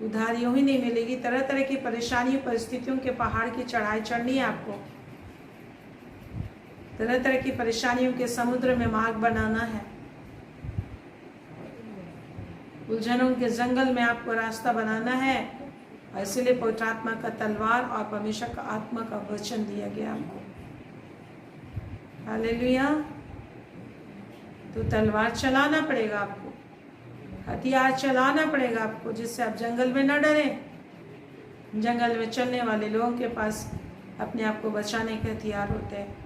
उद्धार यूं ही नहीं मिलेगी, तरह तरह की परेशानियों परिस्थितियों के पहाड़ की चढ़ाई चढ़नी है आपको। तरह तरह की परेशानियों के समुद्र में मार्ग बनाना है। उलझनों के जंगल में आपको रास्ता बनाना है। और इसीलिए पवित्र आत्मा का तलवार और परमेश्वर का आत्मा का वचन दिया गया हमको। हालेलुया। तो तलवार चलाना पड़ेगा आपको, हथियार चलाना पड़ेगा आपको, जिससे आप जंगल में न डरें। जंगल में चलने वाले लोगों के पास अपने आप को बचाने के हथियार होते हैं।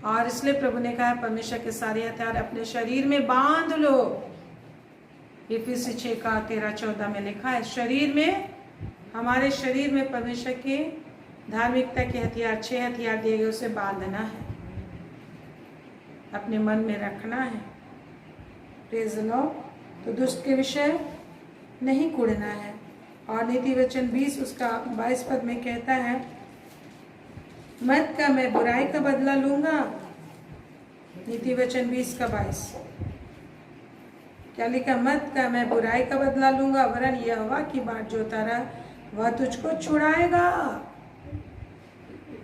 और इसलिए प्रभु ने कहा परमेश्वर के सारे हथियार अपने शरीर में बांध लो। इफिसी 6 का 13-14 में लिखा है, शरीर में, हमारे शरीर में परमेश्वर के धार्मिकता के हथियार 6 हथियार दिए गए, उसे बांधना है, अपने मन में रखना है। Praise the Lord. तो दुष्ट के विषय नहीं कुड़ना है। और नीति वचन 20 उसका 22 पद में कहता है, मत का मैं बुराई का बदला लूंगा। नीति वचन 20 का 22 क्या लिखा? मत का मैं बुराई का बदला लूंगा, वरन यहोवा की बाट जोता रहा वह तुझको छुड़ाएगा।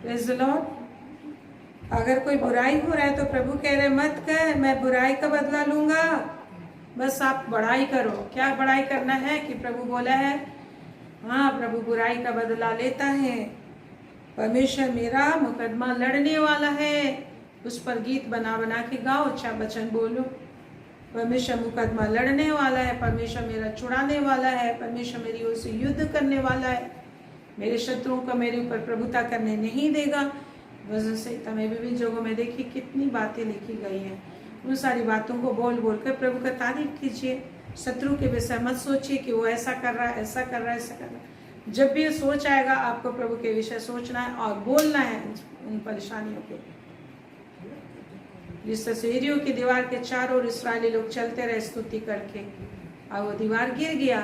Praise the Lord. अगर कोई बुराई हो रहा है तो प्रभु कह रहे मत कह, मैं बुराई का बदला लूंगा, बस आप बड़ाई करो। क्या बड़ाई करना है कि प्रभु बोला है, हाँ प्रभु बुराई का बदला लेता है। परमेश्वर मेरा मुकदमा लड़ने वाला है। उस पर गीत बना बना के गाओ, अच्छा वचन बोलो। परमेश्वर मुकदमा लड़ने वाला है, परमेश्वर मेरा छुड़ाने वाला है, परमेश्वर मेरी ओर से युद्ध करने वाला है, मेरे शत्रुओं का मेरे ऊपर प्रभुता करने नहीं देगा। वजह से तमें विभिन्न जगहों में देखिए कितनी बातें लिखी गई हैं। उन सारी बातों को बोल बोल कर प्रभु का तारीफ कीजिए। शत्रु के विषय मत सोचिए कि वो ऐसा कर रहा है, ऐसा कर रहा है, ऐसा कर रहा है। जब भी ये सोच आएगा आपको प्रभु के विषय सोचना है और बोलना है उन परेशानियों के। जिस तस्वीरों की दीवार के चारों ओर इस्राएली लोग चलते रहे स्तुति करके, और वो दीवार गिर गया,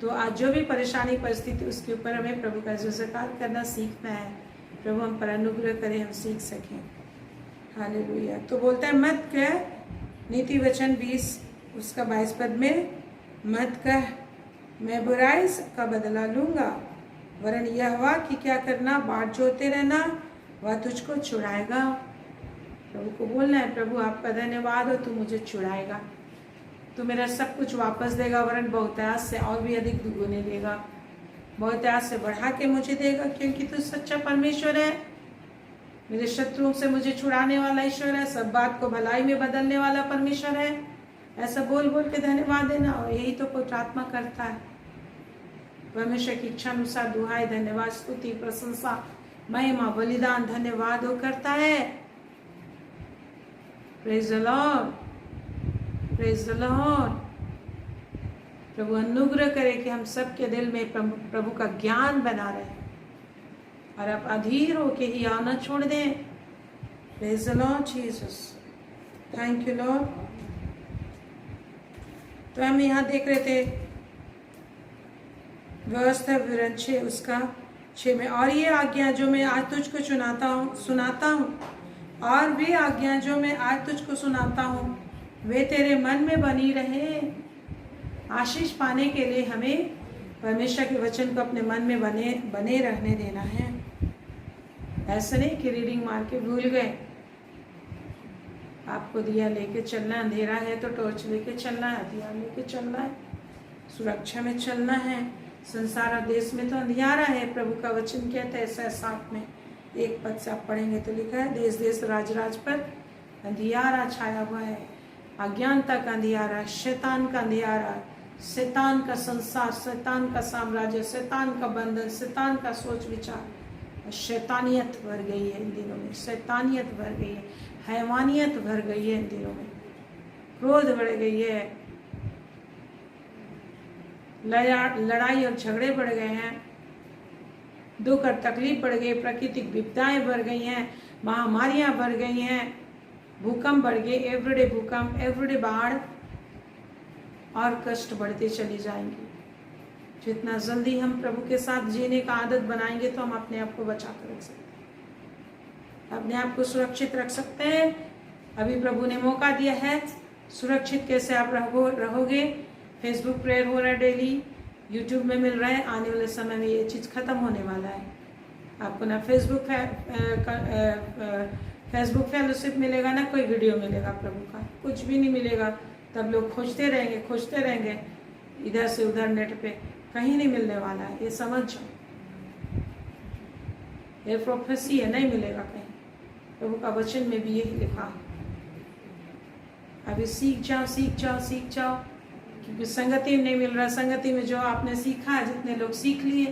तो आज जो भी परेशानी परिस्थिति उसके ऊपर हमें प्रभु का ज़िक्र करना सीखना है। प्रभु हम पर अनुग्रह करें, हम सीख सकें। हालेलुया। तो बोलता है मत कह, नीति वचन 20 उसका 22 पद में, मत कह मैं बुराई का बदला लूंगा, वरन यहोवा की क्या करना, बाट जोते रहना, वह तुझको छुड़ाएगा। प्रभु को बोलना है, प्रभु आपका धन्यवाद हो, तू मुझे छुड़ाएगा, तू मेरा सब कुछ वापस देगा, वरन बहुतायत से और भी अधिक दुगुने देगा, बहुतायत से बढ़ा के मुझे देगा, क्योंकि तू सच्चा परमेश्वर है। मेरे शत्रुओं से मुझे छुड़ाने वाला ईश्वर है, सब बात को भलाई में बदलने वाला परमेश्वर है। ऐसा बोल बोल के धन्यवाद देना, और यही तो पवित्र आत्मा करता है। परमेश्वर की इच्छा अनुसार दुहाई, धन्यवाद, स्तुति, प्रशंसा, महिमा, बलिदान, धन्यवाद वो करता है। Praise the Lord, praise the Lord. प्रभु अनुग्रह करे कि हम सबके दिल में प्रभु का ज्ञान बना रहे और आप अधीर होके ही आना छोड़ दें। Praise the Lord Jesus, thank you Lord. तो हम यहाँ देख रहे थे व्यवस्था विवरण 6 उसका 6 में, और ये आज्ञा जो मैं आज तुझको सुनाता हूँ और वे आज्ञा जो मैं आज तुझको सुनाता हूँ वे तेरे मन में बनी रहे। आशीष पाने के लिए हमें परमेश्वर के वचन को अपने मन में बने रहने देना है। ऐसा नहीं कि रीडिंग मार के भूल गए। आपको दिया लेके चलना, अंधेरा है तो टॉर्च लेके चलना है, हथियार लेके चलना है, सुरक्षा में चलना है। संसार और देश में तो अंधियारा है। प्रभु का वचन कहता है ऐसा 7 में 1 पद से आप पढ़ेंगे तो लिखा है, देश देश राज राज पर अंधियारा छाया हुआ है, अज्ञानता का अंधियारा, शैतान का अंधियारा, शैतान का संसार, शैतान का साम्राज्य, शैतान का बंधन, शैतान का सोच विचार, शैतानियत भर गई है इन दिनों में, शैतानियत भर गई है, हैवानियत भर गई है इन दिनों में, क्रोध बढ़ गई है, लड़ाई और झगड़े बढ़ गए हैं, दुख और तकलीफ बढ़ गई, प्राकृतिक विपदाएं बढ़ गई हैं, महामारियां बढ़ गई हैं, भूकंप बढ़ गए, एवरीडे भूकंप, एवरीडे बाढ़, और कष्ट बढ़ते चली जाएंगी। जितना जल्दी हम प्रभु के साथ जीने का आदत बनाएंगे तो हम अपने आप को बचा कर रख सकते हैं, अपने आप को सुरक्षित रख सकते हैं। अभी प्रभु ने मौका दिया है, सुरक्षित कैसे आप रहोगे। फेसबुक प्रेयर हो रहा है डेली, यूट्यूब में मिल रहा है। आने वाले समय में ये चीज़ खत्म होने वाला है। आपको ना फेसबुक फेलोशिप मिलेगा, ना कोई वीडियो मिलेगा प्रभु का, कुछ भी नहीं मिलेगा। तब लोग खोजते रहेंगे इधर से उधर नेट पे, कहीं नहीं मिलने वाला है। ये समझ जाओ, ये प्रोफेसी है, नहीं मिलेगा कहीं। प्रभु का वचन में भी यही लिखा है। अभी सीख जाओ, क्योंकि संगति में नहीं मिल रहा। संगति में जो आपने सीखा है, जितने लोग सीख लिए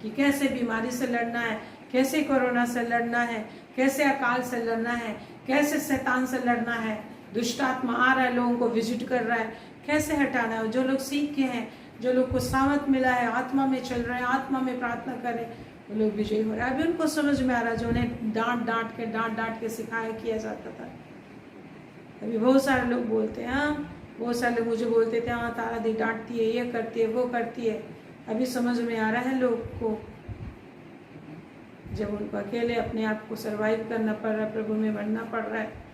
कि कैसे बीमारी से लड़ना है, कैसे कोरोना से लड़ना है, कैसे अकाल से लड़ना है, कैसे शैतान से लड़ना है, दुष्ट आत्मा आ रहा है, लोगों को विजिट कर रहा है, कैसे हटाना है। जो लोग सीख के हैं, जो लोग को सामर्थ मिला है, आत्मा में चल रहे हैं, आत्मा में प्रार्थना कर रहे हैं, वो लोग विजयी हो रहे हैं। अभी उनको समझ में आ रहा है, जो उन्हें डांट के सिखाया किया जाता था। अभी बहुत सारे लोग बोलते हैं, हाँ, बहुत सारे लोग मुझे बोलते थे, हाँ तारा दी डांटती है, ये करती है, वो करती है। अभी समझ में आ रहा है लोग को, जब उनको अकेले अपने आप को सरवाइव करना पड़ रहा है, प्रभु में बढ़ना पड़ रहा है।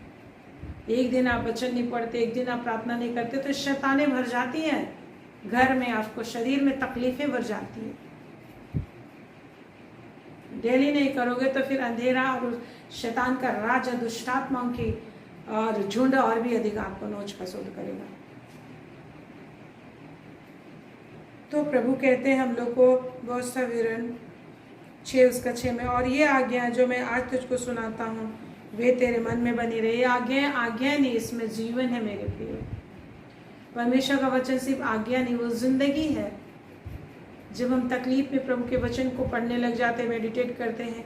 एक दिन आप वचन नहीं पढ़ते, एक दिन आप प्रार्थना नहीं करते तो शैतानें भर जाती हैं घर में, आपको शरीर में तकलीफें भर जाती हैं। डेली नहीं करोगे तो फिर अंधेरा और शैतान का राज, दुष्टात्माओं की और झुंड और भी अधिक आपको नोच खसोट करेगा। तो प्रभु कहते हैं हम लोग को व्यवस्था विवरण 6 उसका 6 में, और ये आज्ञा जो मैं आज तुझको सुनाता हूँ वे तेरे मन में बनी रहे। आज्ञा नहीं, इसमें जीवन है मेरे प्रिय। परमेश्वर का वचन सिर्फ आज्ञा नहीं, वो जिंदगी है। जब हम तकलीफ में प्रभु के वचन को पढ़ने लग जाते हैं, मेडिटेट करते हैं,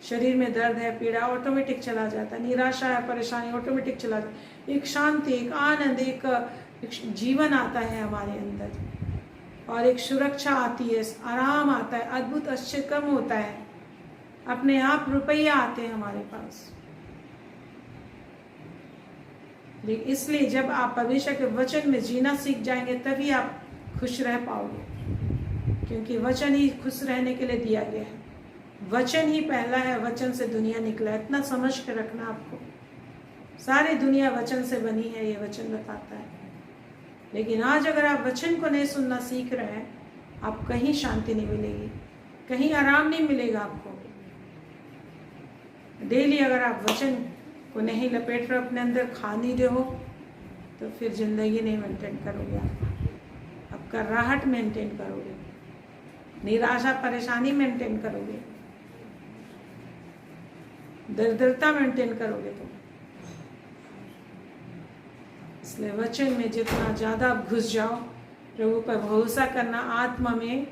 शरीर में दर्द है, पीड़ा ऑटोमेटिक चला जाता है, निराशा है, परेशानी ऑटोमेटिक चला जाता है, एक शांति, एक आनंद, एक जीवन आता है हमारे अंदर, और एक सुरक्षा आती है, आराम आता है, अद्भुत आश्चर्य कम होता है, अपने आप रुपया आते हैं हमारे पास। लेकिन इसलिए जब आप परमेश्वर के वचन में जीना सीख जाएंगे तभी आप खुश रह पाओगे, क्योंकि वचन ही खुश रहने के लिए दिया गया है। वचन ही पहला है, वचन से दुनिया निकला है। इतना समझ के रखना आपको, सारी दुनिया वचन से बनी है, ये वचन बताता है। लेकिन आज अगर आप वचन को नहीं सुनना सीख रहे हैं, आप कहीं शांति नहीं मिलेगी, कहीं आराम नहीं मिलेगा आपको। डेली अगर आप वचन को नहीं लपेट रहे, अपने अंदर खा नहीं रहे हो, तो फिर जिंदगी नहीं मेंटेन करोगे। आप कराहट मेंटेन करोगे, निराशा परेशानी मेंटेन करोगे। दरिद्रता मेंटेन करोगे तुम। इसलिए वचन में जितना ज़्यादा आप घुस जाओ, प्रभु पर भरोसा करना। आत्मा में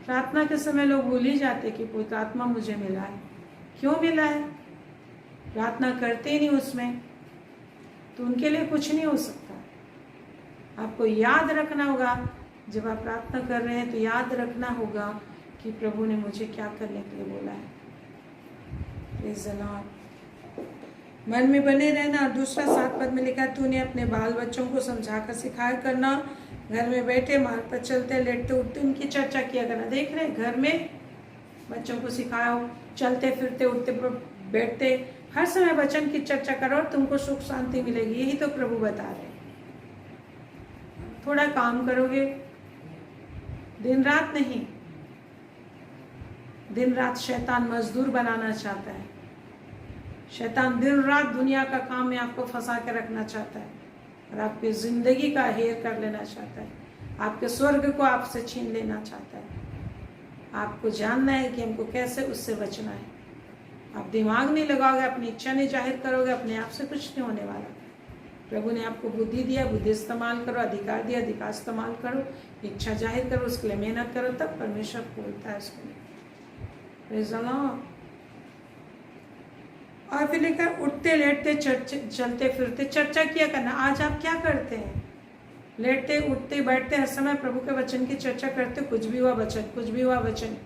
प्रार्थना के समय लोग भूल ही जाते कि पवित्र आत्मा मुझे मिला है। क्यों मिला है? प्रार्थना करते ही नहीं उसमें, तो उनके लिए कुछ नहीं हो सकता। आपको याद रखना होगा, जब आप प्रार्थना कर रहे हैं तो याद रखना होगा कि प्रभु ने मुझे क्या करने के लिए बोला है। Praise the Lord. मन में बने रहना। दूसरा 7 पद में लिखा, तूने अपने बाल बच्चों को समझा कर सिखाया करना, घर में बैठे मार्ग पर चलते लेटते उठते उनकी चर्चा किया करना। देख रहे घर में बच्चों को सिखाओ, चलते फिरते उठते बैठते हर समय वचन की चर्चा करो और तुमको सुख शांति मिलेगी। यही तो प्रभु बता रहे। थोड़ा काम करोगे, दिन रात नहीं। दिन रात शैतान मजदूर बनाना चाहता है। शैतान दिन रात दुनिया का काम में आपको फंसा के रखना चाहता है और आपकी जिंदगी का हेर कर लेना चाहता है। आपके स्वर्ग को आपसे छीन लेना चाहता है। आपको जानना है कि हमको कैसे उससे बचना है। आप दिमाग नहीं लगाओगे, अपनी इच्छा नहीं जाहिर करोगे, अपने आप से कुछ नहीं होने वाला। प्रभु ने आपको बुद्धि दिया, बुद्धि इस्तेमाल करो। अधिकार दिया, अधिकार इस्तेमाल करो। इच्छा जाहिर करो, उसके लिए मेहनत करो, तब परमेश्वर बोलता है उसके लिए। Praise the Lord. और फिर लिखा, उठते लेटते चलते फिरते चर्चा किया करना। आज आप क्या करते हैं? लेटते उठते बैठते हर समय प्रभु के वचन की चर्चा करते। कुछ भी हुआ वचन, कुछ भी हुआ वचन।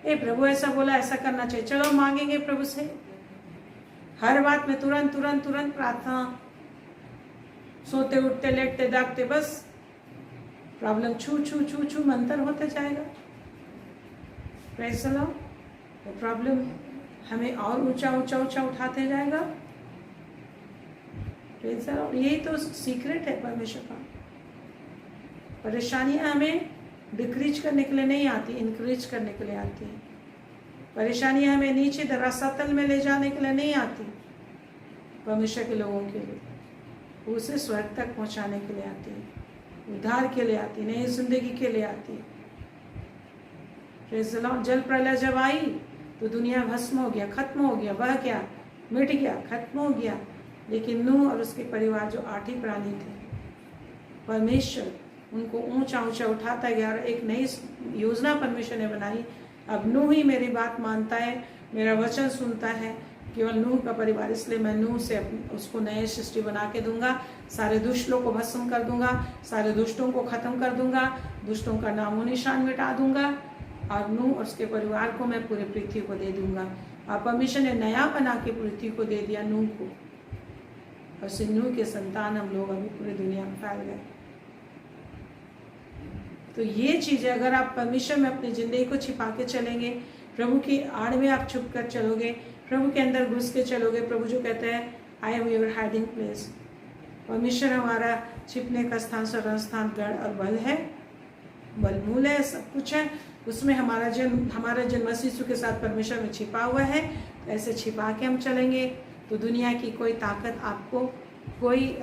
ए प्रभु ऐसा बोला, ऐसा करना चाहिए, चलो मांगेंगे प्रभु से। हर बात में तुरंत तुरंत तुरंत प्रार्थना। सोते उठते लेटते जागते बस प्रॉब्लम छू छू छू छू मंतर होते जाएगा। Praise the Lord. वो प्रॉब्लम हमें और ऊंचा ऊंचा ऊंचा उठाते जाएगा। Praise the Lord. यही तो सीक्रेट है परमेश्वर का। परेशानियां हमें डिक्रीज करने के लिए नहीं आती, इंक्रीज करने के लिए आती है। परेशानियां हमें नीचे धरातल में ले जाने के लिए नहीं आती, परमेश्वर के लोगों के लिए उसे स्वर्ग तक पहुंचाने के लिए आती है, उद्धार के लिए आती, नई जिंदगी के लिए आती है। Praise the Lord. जल प्रलय जब आई तो दुनिया भस्म हो गया, खत्म हो गया, बह गया, मिट गया, खत्म हो गया। लेकिन नूह और उसके परिवार जो 8 ही प्राणी थे, परमेश्वर उनको ऊंचा ऊंचा उठाता गया और एक नई योजना परमेश्वर ने बनाई। अब नूह ही मेरी बात मानता है, मेरा वचन सुनता है, केवल नूह का परिवार। इसलिए मैं नूह से उसको नए सृष्टि बना के दूंगा, सारे दुष्टों को भस्म कर दूंगा, सारे दुष्टों को खत्म कर दूंगा, दुष्टों का नामो निशान मिटा दूंगा और नूह और उसके परिवार को मैं पूरे पृथ्वी को दे दूंगा। और परमेश्वर ने नया बना के पृथ्वी को दे दिया नूह को, और से नूह के संतान हम लोग अभी पूरी दुनिया में फैल गए। तो ये चीजें अगर आप परमेश्वर में अपनी जिंदगी को छिपा के चलेंगे, प्रभु की आड़ में आप छुप कर चलोगे, प्रभु के अंदर घुस के चलोगे। प्रभु जो कहते हैं I am your hiding place. परमेश्वर हमारा छिपने का स्थान, शरण स्थान, गढ़ और बल है, बल मूल है, सब कुछ है। उसमें हमारा जन्म मसीह यीशु के साथ परमेश्वर में छिपा हुआ है। तो ऐसे छिपा के हम चलेंगे तो दुनिया की कोई ताकत आपको कोई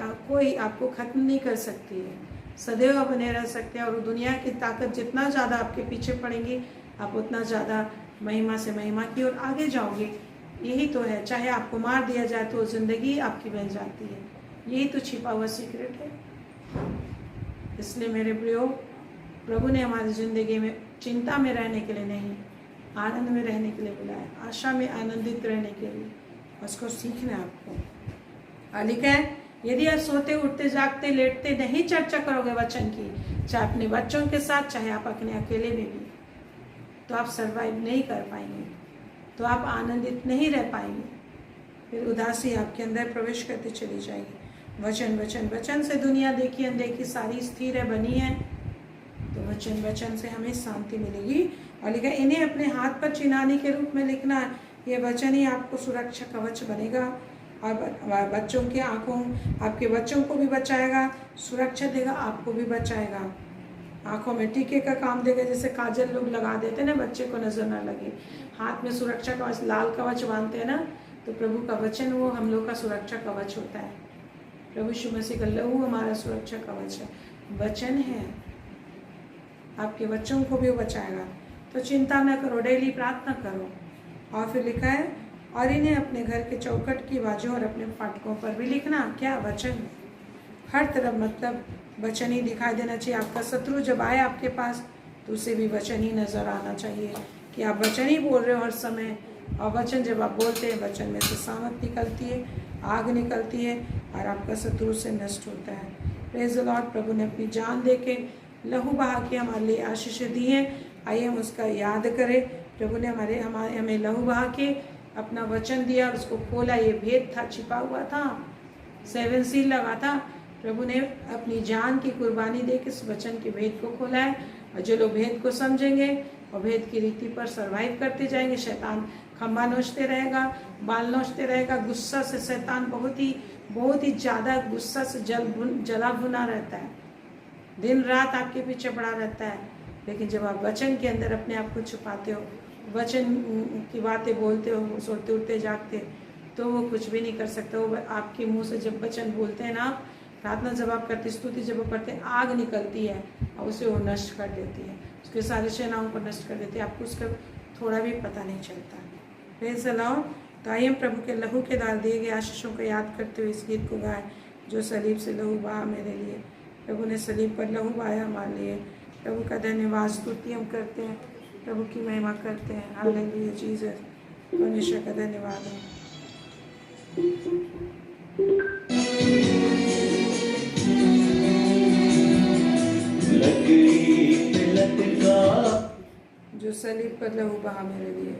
आपको खत्म नहीं कर सकती है। सदैव बने रह सकते हैं। और दुनिया की ताकत जितना ज़्यादा आपके पीछे पड़ेंगी, आप उतना ज़्यादा महिमा से महिमा की ओर आगे जाओगे। यही तो है, चाहे आपको मार दिया जाए तो जिंदगी आपकी बन जाती है। यही तो छिपा हुआ सीक्रेट है। इसलिए मेरे प्रियो, प्रभु ने हमारी ज़िंदगी में चिंता में रहने के लिए नहीं, आनंद में रहने के लिए बुलाया, आशा में आनंदित रहने के लिए। उसको सीखना है आपको। लिखा है, यदि आप सोते उठते जागते लेटते नहीं चर्चा करोगे वचन की, चाहे अपने बच्चों के साथ, चाहे आप अपने अकेले में भी, तो आप सरवाइव नहीं कर पाएंगे, तो आप आनंदित नहीं रह पाएंगे। फिर उदासी आपके अंदर प्रवेश करती चली जाएगी। वचन वचन वचन से दुनिया देखी अनदेखी सारी स्थिर है, बनी है। तो वचन वचन से हमें शांति मिलेगी। और लिखा, इन्हें अपने हाथ पर चिन्हानी के रूप में लिखना। ये वचन ही आपको सुरक्षा कवच बनेगा और बच्चों के आंखों, आपके बच्चों को भी बचाएगा, सुरक्षा देगा, आपको भी बचाएगा। आंखों में टीके का काम देगा, जैसे काजल लोग लगा देते हैं ना, बच्चे को नजर ना लगे। हाथ में सुरक्षा कवच, लाल कवच बांधते हैं ना, तो प्रभु का वचन वो हम लोग का सुरक्षा कवच होता है। प्रभु यीशु मसीह का लहू हमारा सुरक्षा कवच है, वचन है। आपके बच्चों को भी बचाएगा। तो चिंता न करो, डेली प्रार्थना करो। और फिर लिखा है, और इन्हें अपने घर के चौखट की बाजू और अपने फाटकों पर भी लिखना। क्या वचन? हर तरफ मतलब वचन ही दिखाई देना चाहिए। आपका शत्रु जब आए आपके पास तो उसे भी वचन ही नजर आना चाहिए कि आप वचन ही बोल रहे हो हर समय। और वचन जब आप बोलते हैं, वचन में से सामत निकलती है, आग निकलती है और आपका शत्रु से नष्ट होता है। Praise the Lord. प्रभु ने अपनी जान दे के, लहू बहा के हमारे लिए आशीषें दी हैं। आइए हम उसका याद करें। प्रभु ने हमें लहू बहा के अपना वचन दिया और उसको खोला। ये भेद था, छिपा हुआ था, 7 सील लगा था। प्रभु ने अपनी जान की कुर्बानी दे के इस वचन के भेद को खोला है। और जो लोग भेद को समझेंगे और भेद की रीति पर सरवाइव करते जाएंगे, शैतान खंबा नोचते रहेगा, बाल नोचते रहेगा। गुस्सा से शैतान बहुत ही ज़्यादा गुस्सा से जला भुना रहता है, दिन रात आपके पीछे पड़ा रहता है। लेकिन जब आप वचन के अंदर अपने आप को छुपाते हो, वचन की बातें बोलते हो, सोते उठते जागते, तो वो कुछ भी नहीं कर सकता। वो आपके मुंह से जब वचन बोलते हैं ना, प्रार्थना जब आप करते, स्तुति जब आप करते हैं, आग निकलती है और उसे वो नष्ट कर देती है, उसके सारे सेनाओं को नष्ट कर देती है। आपको उसका थोड़ा भी पता नहीं चलता। Praise the Lord. तो आइए हम प्रभु के लहू के द्वारा दिए गए आशीषों को याद करते हुए इस गीत को गाएं, जो सलीब से लहू बहा मेरे लिए। प्रभु ने सलीब पर लहू बहाया हमारे लिए। प्रभु का धन्यवाद, स्तुति हम करते हैं, प्रभु की महिमा करते हैं। हालेलुया जीसस, परमेश्वर का धन्यवाद हो। जो सलीब पर लहू बहा मेरे लिए।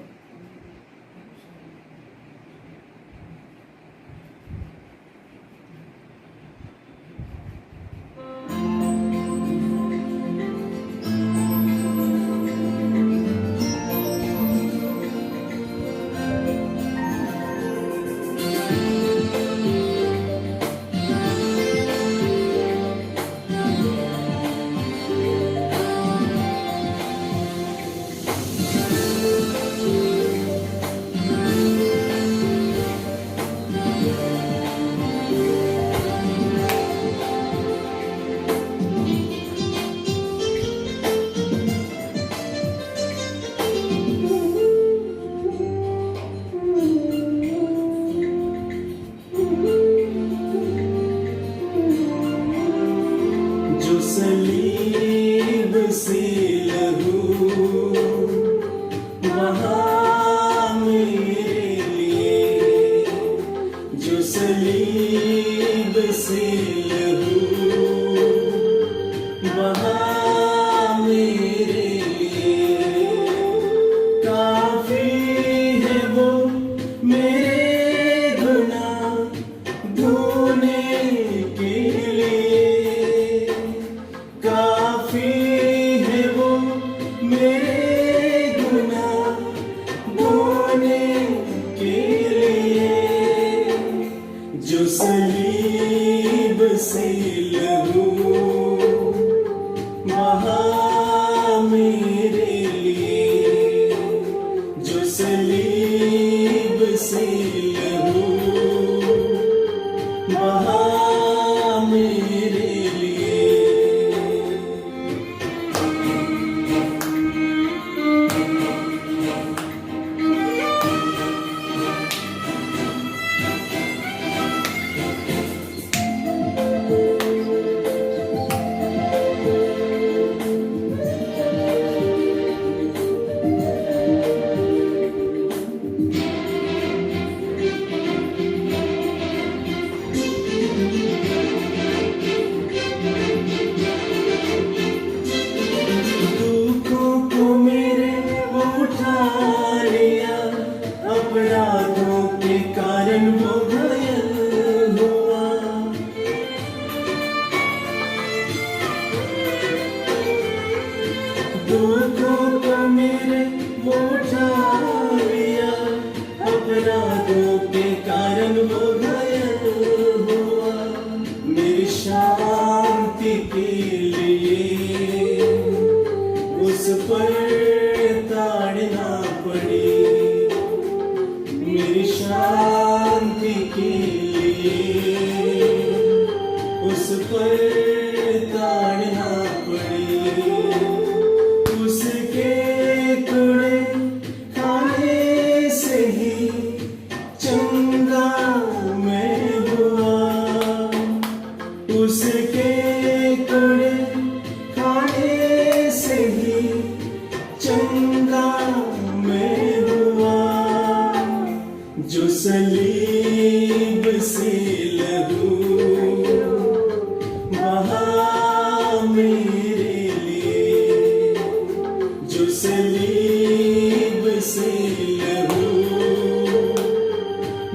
सलीब से लहू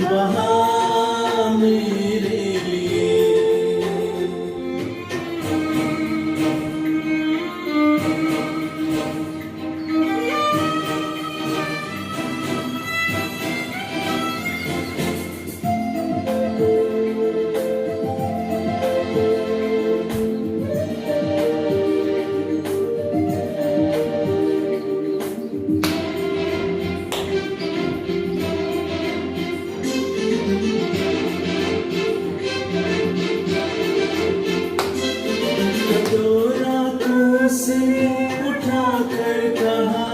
बहा मेरे लिए। से उठा कर कहा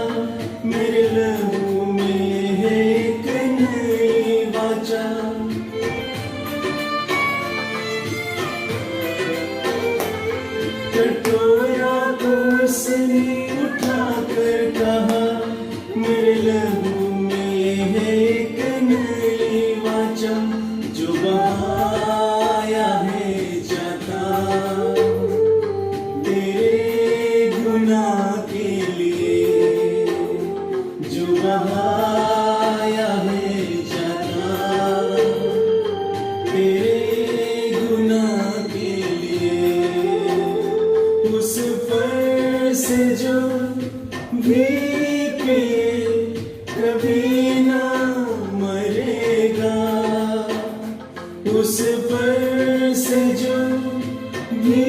मेरे लहू में है एक नई वाचा। कटोरा को उसने उठा कर कहा मेरे लहू में है एक नई वाचा। जो बहाया है जाता के लिए, जो बहाया है जाता तेरे गुनाह के लिए। उस पर से जो भी पिए कभी ना मरेगा। उस पर से जो भी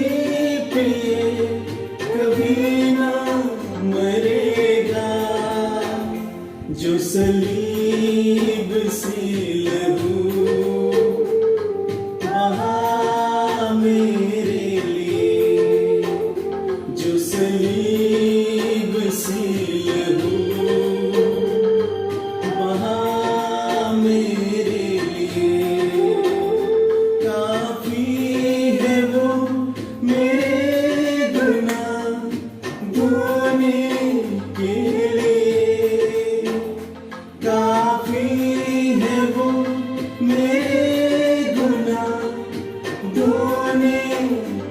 पिए कभी ना मरेगा। जो सलीब से लहू बहा मेरे लिए। जो सलीब से लहू बहा मेरे लिए। काफी है वो मेरे गुनाह धोने के लिए। काफी है वो मेरे गुनाह धोने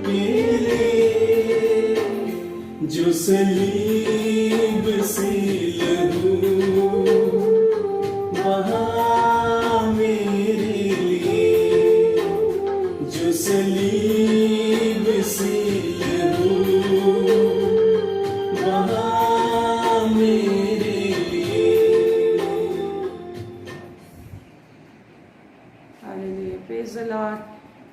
के लिए। जो सलीब से लहू बहा मेरे लिए। जो सलीब से लहू बहा मेरे लिए। Hallelujah, praise the Lord.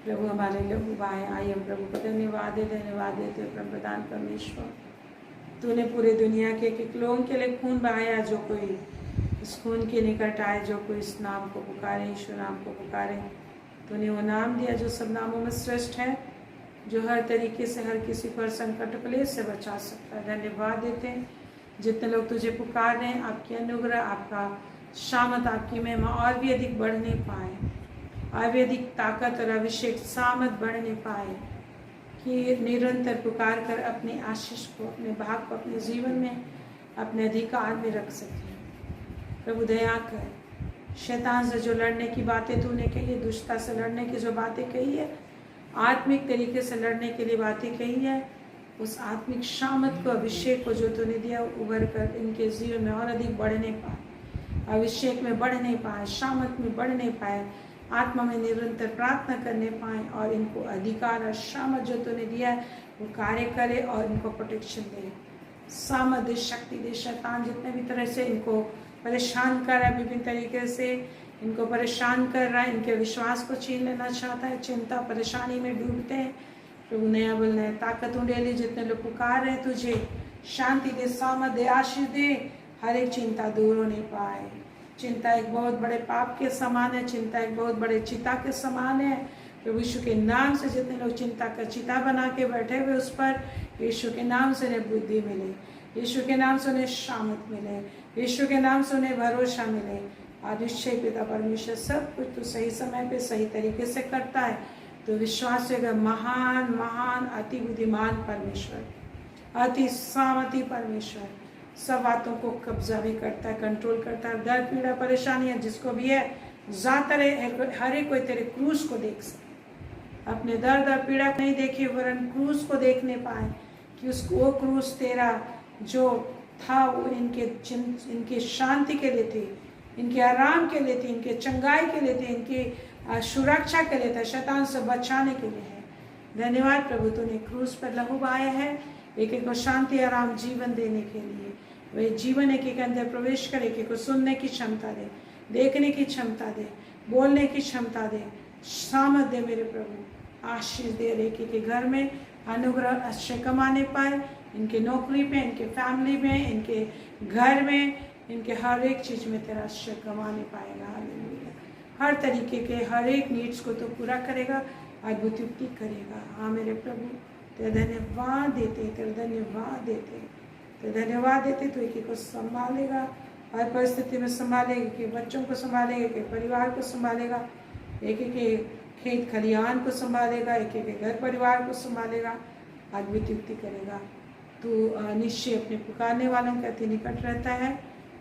प्रभु हमारे लहू बहाए। आइए हम प्रभु को धन्यवाद देते परम प्रधान परमेश्वर। तूने पूरे दुनिया के एक लोगों के लिए खून बहाया। जो कोई इस खून के निकट आए, जो कोई इस नाम को पुकारे, यीशु नाम को पुकारे, तूने वो नाम दिया जो सब नामों में श्रेष्ठ है, जो हर तरीके से हर किसी को हर संकट क्लेश से बचा सकता है। धन्यवाद देते हैं जितने लोग तुझे पुकार रहे हैं। आपकी अनुग्रह, आपका शामत, आपकी महिमा और भी अधिक बढ़ने पाए, और भी अधिक ताकत और अभिषेक सामत बढ़ने पाए, कि निरंतर पुकार कर अपने आशीष को, अपने भाग को अपने जीवन में, अपने अधिकार में रख सकें। प्रभु दया कर। शैतान से जो लड़ने की बातें तूने कही है, दुष्टता से लड़ने की जो बातें कही है, आत्मिक तरीके से लड़ने के लिए बातें कही है, उस आत्मिक शामत को, अभिषेक को जो तूने दिया, उभर कर इनके जीवन में और अधिक बढ़ने पाए, अभिषेक में बढ़ने पाए, शामत में बढ़ने पाए, आत्मा में निरंतर प्रार्थना करने पाए, और इनको अधिकार और शामत जो तूने दिया है वो कार्य करे और इनको प्रोटेक्शन दे, सामत दे, शक्ति दे। शैतान जितने भी तरह से इनको परेशान कर रहा है, विभिन्न तरीके से इनको परेशान कर रहा है, इनके विश्वास को छीन लेना चाहता है, चिंता परेशानी में डूबते हैं, प्रभु नया बल नया ताकत उड़े ले। जितने लोग पुकार रहे तुझे, शांति दे, सामत दे, आशीष दे, हर एक चिंता दूर होने पाए। चिंता एक बहुत बड़े पाप के समान है, चिंता एक बहुत बड़े चिता के समान है। प्रभु यीशु के नाम से जितने लोग चिंता का चिता बना के बैठे हुए, उस पर यीशु के नाम से उन्हें बुद्धि मिले, यीशु के नाम से उन्हें शामत मिले, यीशु के नाम से उन्हें भरोसा मिले। आदिश्य पिता परमेश्वर सब कुछ तो सही समय पे सही तरीके से करता है, तो विश्वास है महान महान अति बुद्धिमान परमेश्वर, अति सामर्थी परमेश्वर सब बातों को कब्जा भी करता है, कंट्रोल करता है। दर्द पीड़ा परेशानी है जिसको भी है, ज़्यादातर हर एक कोई तेरे क्रूस को देख सके, अपने दर्द और पीड़ा को नहीं देखे वरन क्रूस को देखने पाए, कि उसको वो क्रूस तेरा जो था वो इनके शांति के लिए थे, इनके आराम के लिए थे, इनके चंगाई के लिए थे, इनके सुरक्षा के लिए था, शैतान से बचाने के लिए है। धन्यवाद प्रभु, तूने क्रूस पर लहू बहाया है एक एक को शांति आराम जीवन देने के लिए। वे जीवन एक एक अंदर प्रवेश करे, एक एक को सुनने की क्षमता दे, देखने की क्षमता दे, बोलने की क्षमता दे, सामर्थ दे मेरे प्रभु। आशीष दे एक एक के घर में अनुग्रह आश्रय कमाने पाए, इनके नौकरी पे, इनके फैमिली में, इनके घर में, इनके हर एक चीज़ में तेरा आश्रय कमाने पाएगा। हालेलुया। हर तरीके के हर एक नीड्स को तो पूरा करेगा, अद्भुत युक्ति करेगा। हाँ मेरे प्रभु, तेरा धन्यवाद देते, तेरा धन्यवाद देते, तेरा धन्यवाद देते। तो एक एक को संभालेगा, हर परिस्थिति में संभालेगा, कि बच्चों को संभालेगा, कि परिवार को संभालेगा, एक एक के खेत खलिहान को संभालेगा, एक एक के घर परिवार को संभालेगा, अद्भुत युक्ति करेगा। तू निश्चय अपने पुकारने वालों के अति निकट रहता है,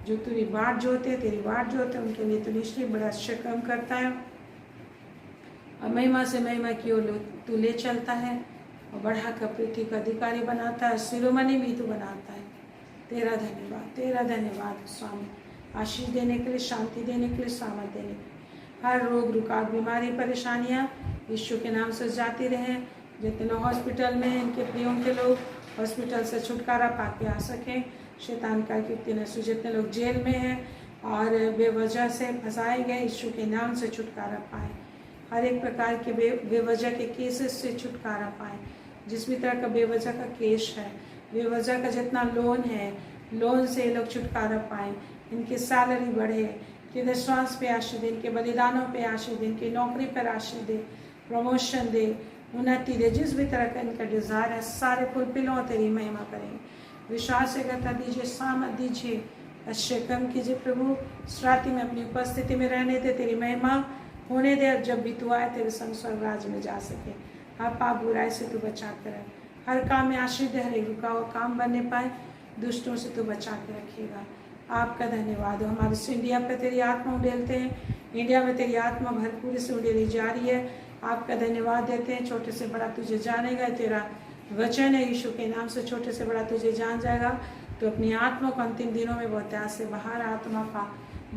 जो तेरी बाट जोते हैं, तेरी बाट जोते हैं, उनके लिए तो निश्चय बड़ा आश्चर्य काम करता है। और महिमा से महिमा की ओर तू ले चलता है, और बढ़ाकर पृथ्वी का अधिकारी बनाता है, शिरोमणि भी तू बनाता है। तेरा धन्यवाद, तेरा धन्यवाद स्वामी, आशीष देने के लिए, शांति देने के लिए, सामर्थ देने के लिए। हर रोग रुकावट बीमारी परेशानियाँ यीशु के नाम से जाती रहे। जितने लोग हॉस्पिटल में, इनके प्रियों के लोग हॉस्पिटल से छुटकारा पा के आ सकें, शैतान का कीर्ति न सु। जितने लोग जेल में हैं और बेवजह से फंसाए गए, यीशु के नाम से छुटकारा पाए। हर एक प्रकार के बेवजह के केसेस से छुटकारा पाए। जिस भी तरह का बेवजह का केस है, बेवजह का जितना लोन है, लोन से लोग छुटकारा पाए, इनकी सैलरी बढ़े, कि श्वास पे आशीष दे, इनके बलिदानों पे आशीष दे, इनकी नौकरी पर आशीष दे, प्रमोशन दे, उन्नति दे। जिस भी तरह का इनका डिज़ायर है, सारे फुलफिल हो, तेरी महिमा करेंगे। विश्वास करता दीजिए, सामर्थ दीजिए, आश्चर्य कम कीजिए प्रभु। श्राति में अपनी उपस्थिति में रहने दे, तेरी महिमा होने दे। जब भी तू आए तेरे संग स्वर्ग राज्य में जा सके। हर पाप बुराई से तू बचा कर रहे, हर काम में आशीष दे, हर एक रुका हुआ काम बनने पाए, दुष्टों से तू बचा के रखिएगा। आपका धन्यवाद हो। हमारे इस इंडिया पे तेरी आत्मा उड़ेलते हैं, इंडिया में तेरी आत्मा भरपूरी से उड़ेली जा रही है। आपका धन्यवाद देते हैं। छोटे से बड़ा तुझे जानेगा, तेरा वचन है यीशु के नाम से, छोटे से बड़ा तुझे जान जाएगा। तो अपनी आत्मा को अंतिम दिनों में बहुत प्यार से बाहर, आत्मा का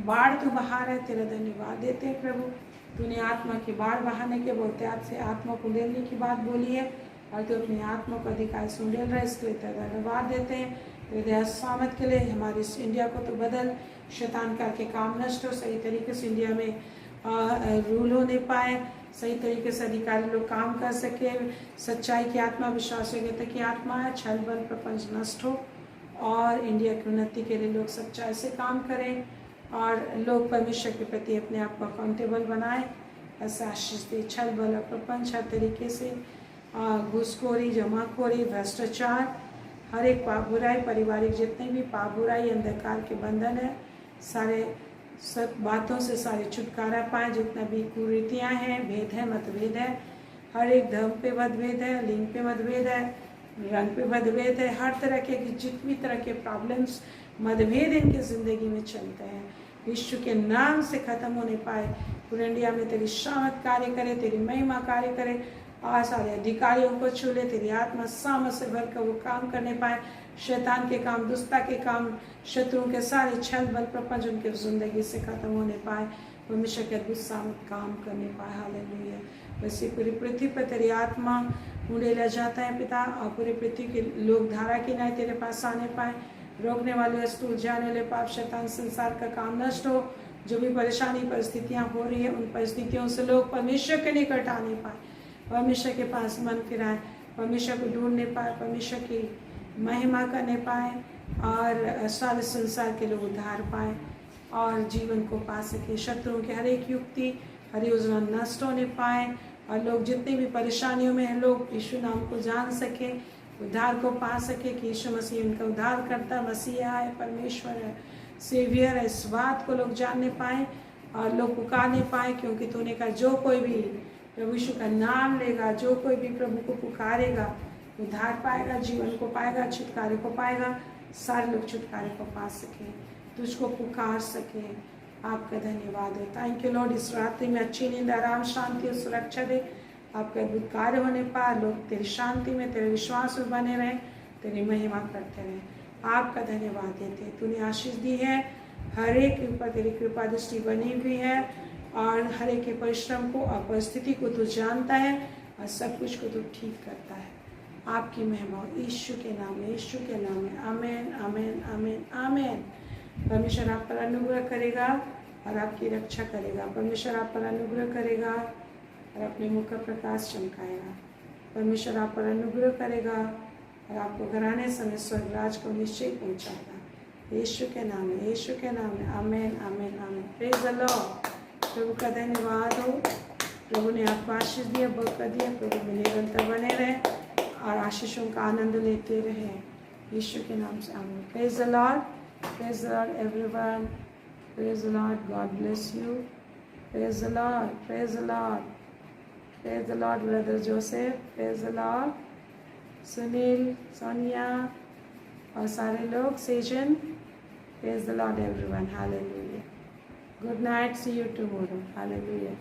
बाढ़ तू बाहर है। तेरा धन्यवाद देते हैं प्रभु, तूने आत्मा की बाढ़ बहाने के बहुत प्यार से आत्मा को उड़ेलने की बात बोली है, और तू अपनी आत्मा को अधिकार से उड़ेल रहा है। इसके लिए तेरा धन्यवाद देते हैं। तेरे सामत के लिए हमारे इस इंडिया को तो बदल, शैतान करके काम नष्ट हो, सही तरीके से इंडिया में रूल होने पाए, सही तरीके से अधिकारी लोग काम कर सके, सच्चाई की आत्मा, विश्वास योग्यता की आत्मा है, छल बल प्रपंच नष्ट हो, और इंडिया की उन्नति के लिए लोग सच्चाई से काम करें, और लोग परमेश्वर के प्रति अपने आप को अकाउंटेबल बनाएं। ऐसे आशीष दे। छल बल और प्रपंच हर तरीके से, घूसखोरी, जमाखोरी, भ्रष्टाचार, हर एक पाप बुराई, पारिवारिक जितने भी पाप बुराई, अंधकार के बंधन है, सारे सब बातों से सारे छुटकारा पाए। जितना भी कुरीतियाँ हैं, भेद है, मतभेद है, हर एक धर्म पे मतभेद है, लिंग पे मतभेद है, रंग पे मतभेद है, हर तरह के जितनी तरह के प्रॉब्लम्स, मतभेद इनके ज़िंदगी में चलते हैं, यीशु के नाम से ख़त्म होने पाए। पूरे इंडिया में तेरी शामत कार्य करे, तेरी महिमा कार्य करे, और सारे अधिकारियों को छू ले, तेरी आत्मा सामर्थ से भर कर वो काम करने पाए। शैतान के काम, दुष्टता के काम, शत्रुओं के सारे छल बल प्रपंच उनके ज़िंदगी से ख़त्म होने पाए, परमेश्वर के अद्भुत सामर्थ काम करने पाए। हालेलुया। वैसे पूरी पृथ्वी पर तेरी आत्मा उड़ेला जाता है पिता, और पूरी पृथ्वी के लोग धारा के नाय तेरे पास आने पाए। रोकने वाले वस्तु, जाने वाले पाप, शैतान, संसार का काम नष्ट हो। जो भी परेशानी परिस्थितियाँ हो रही है, उन परिस्थितियों से लोग परमेश्वर के निकट आने पाए, परमेश्वर के पास मन फिराए, परमेश्वर को ढूंढने पाए, परमेश्वर की महिमा करने पाए, और सारे संसार के लोग उद्धार पाए और जीवन को पा सके। शत्रुओं की हर एक युक्ति, हर योजना नष्ट होने पाए, और लोग जितनी भी परेशानियों में हैं, लोग यीशु नाम को जान सके, उद्धार को पा सके कि यीशु मसीह उनका उद्धार करता मसीहा है, परमेश्वर है, सेवियर है। इस बात को लोग जानने पाए और लोग पुकारने पाए, क्योंकि तूने कहा जो कोई भी प्रभु यीशु का नाम लेगा, जो कोई भी प्रभु को पुकारेगा, उद्धार पाएगा, जीवन को पाएगा, छुटकारे को पाएगा। सारे लोग छुटकारे को पा सके, तुझको पुकार सके। आपका धन्यवाद है। Thank you Lord. इस रात्रि में अच्छी नींद, आराम, शांति और सुरक्षा दे। आपका अद्भुत कार्य होने पाए, लोग तेरी शांति में, तेरे विश्वास में बने रहें, तेरी महिमा करते रहें। आपका धन्यवाद देते हैं। तूने आशीष दी है, हर एक के ऊपर तेरी कृपा दृष्टि बनी हुई है और हर एक के परिश्रम को और परिस्थिति को तू जानता है और सब कुछ को तू ठीक करता है। आपकी महिमा यीशु के नाम में, यीशु के नाम में। आमेन, आमेन, आमेन, आमेन। परमेश्वर आप पर अनुग्रह करेगा और आपकी रक्षा करेगा। परमेश्वर आप पर अनुग्रह करेगा और अपने मुख का प्रकाश चमकाएगा। परमेश्वर आप पर अनुग्रह करेगा और आपको घराने समय स्वर्गराज को निश्चय पहुंचाएगा। यीशु के नाम में, यीशु के नाम में। Amen, amen, amen. Praise the Lord. प्रभु का धन्यवाद हो। प्रभु ने आपको आशीष दिया, बरकत दिया। प्रभु में निरंतर बने रहे और आशीषों का आनंद लेते रहे। यीशु के नाम से आमीन। Praise the Lord, praise the lord everyone. Praise the lord, god bless you. Praise the Lord, praise the Lord, praise the lord brother Joseph. Praise the lord Sunil, Sonia और सारे लोग, सेजन। Praise the lord everyone. Hallelujah. Good night, see you tomorrow. Hallelujah.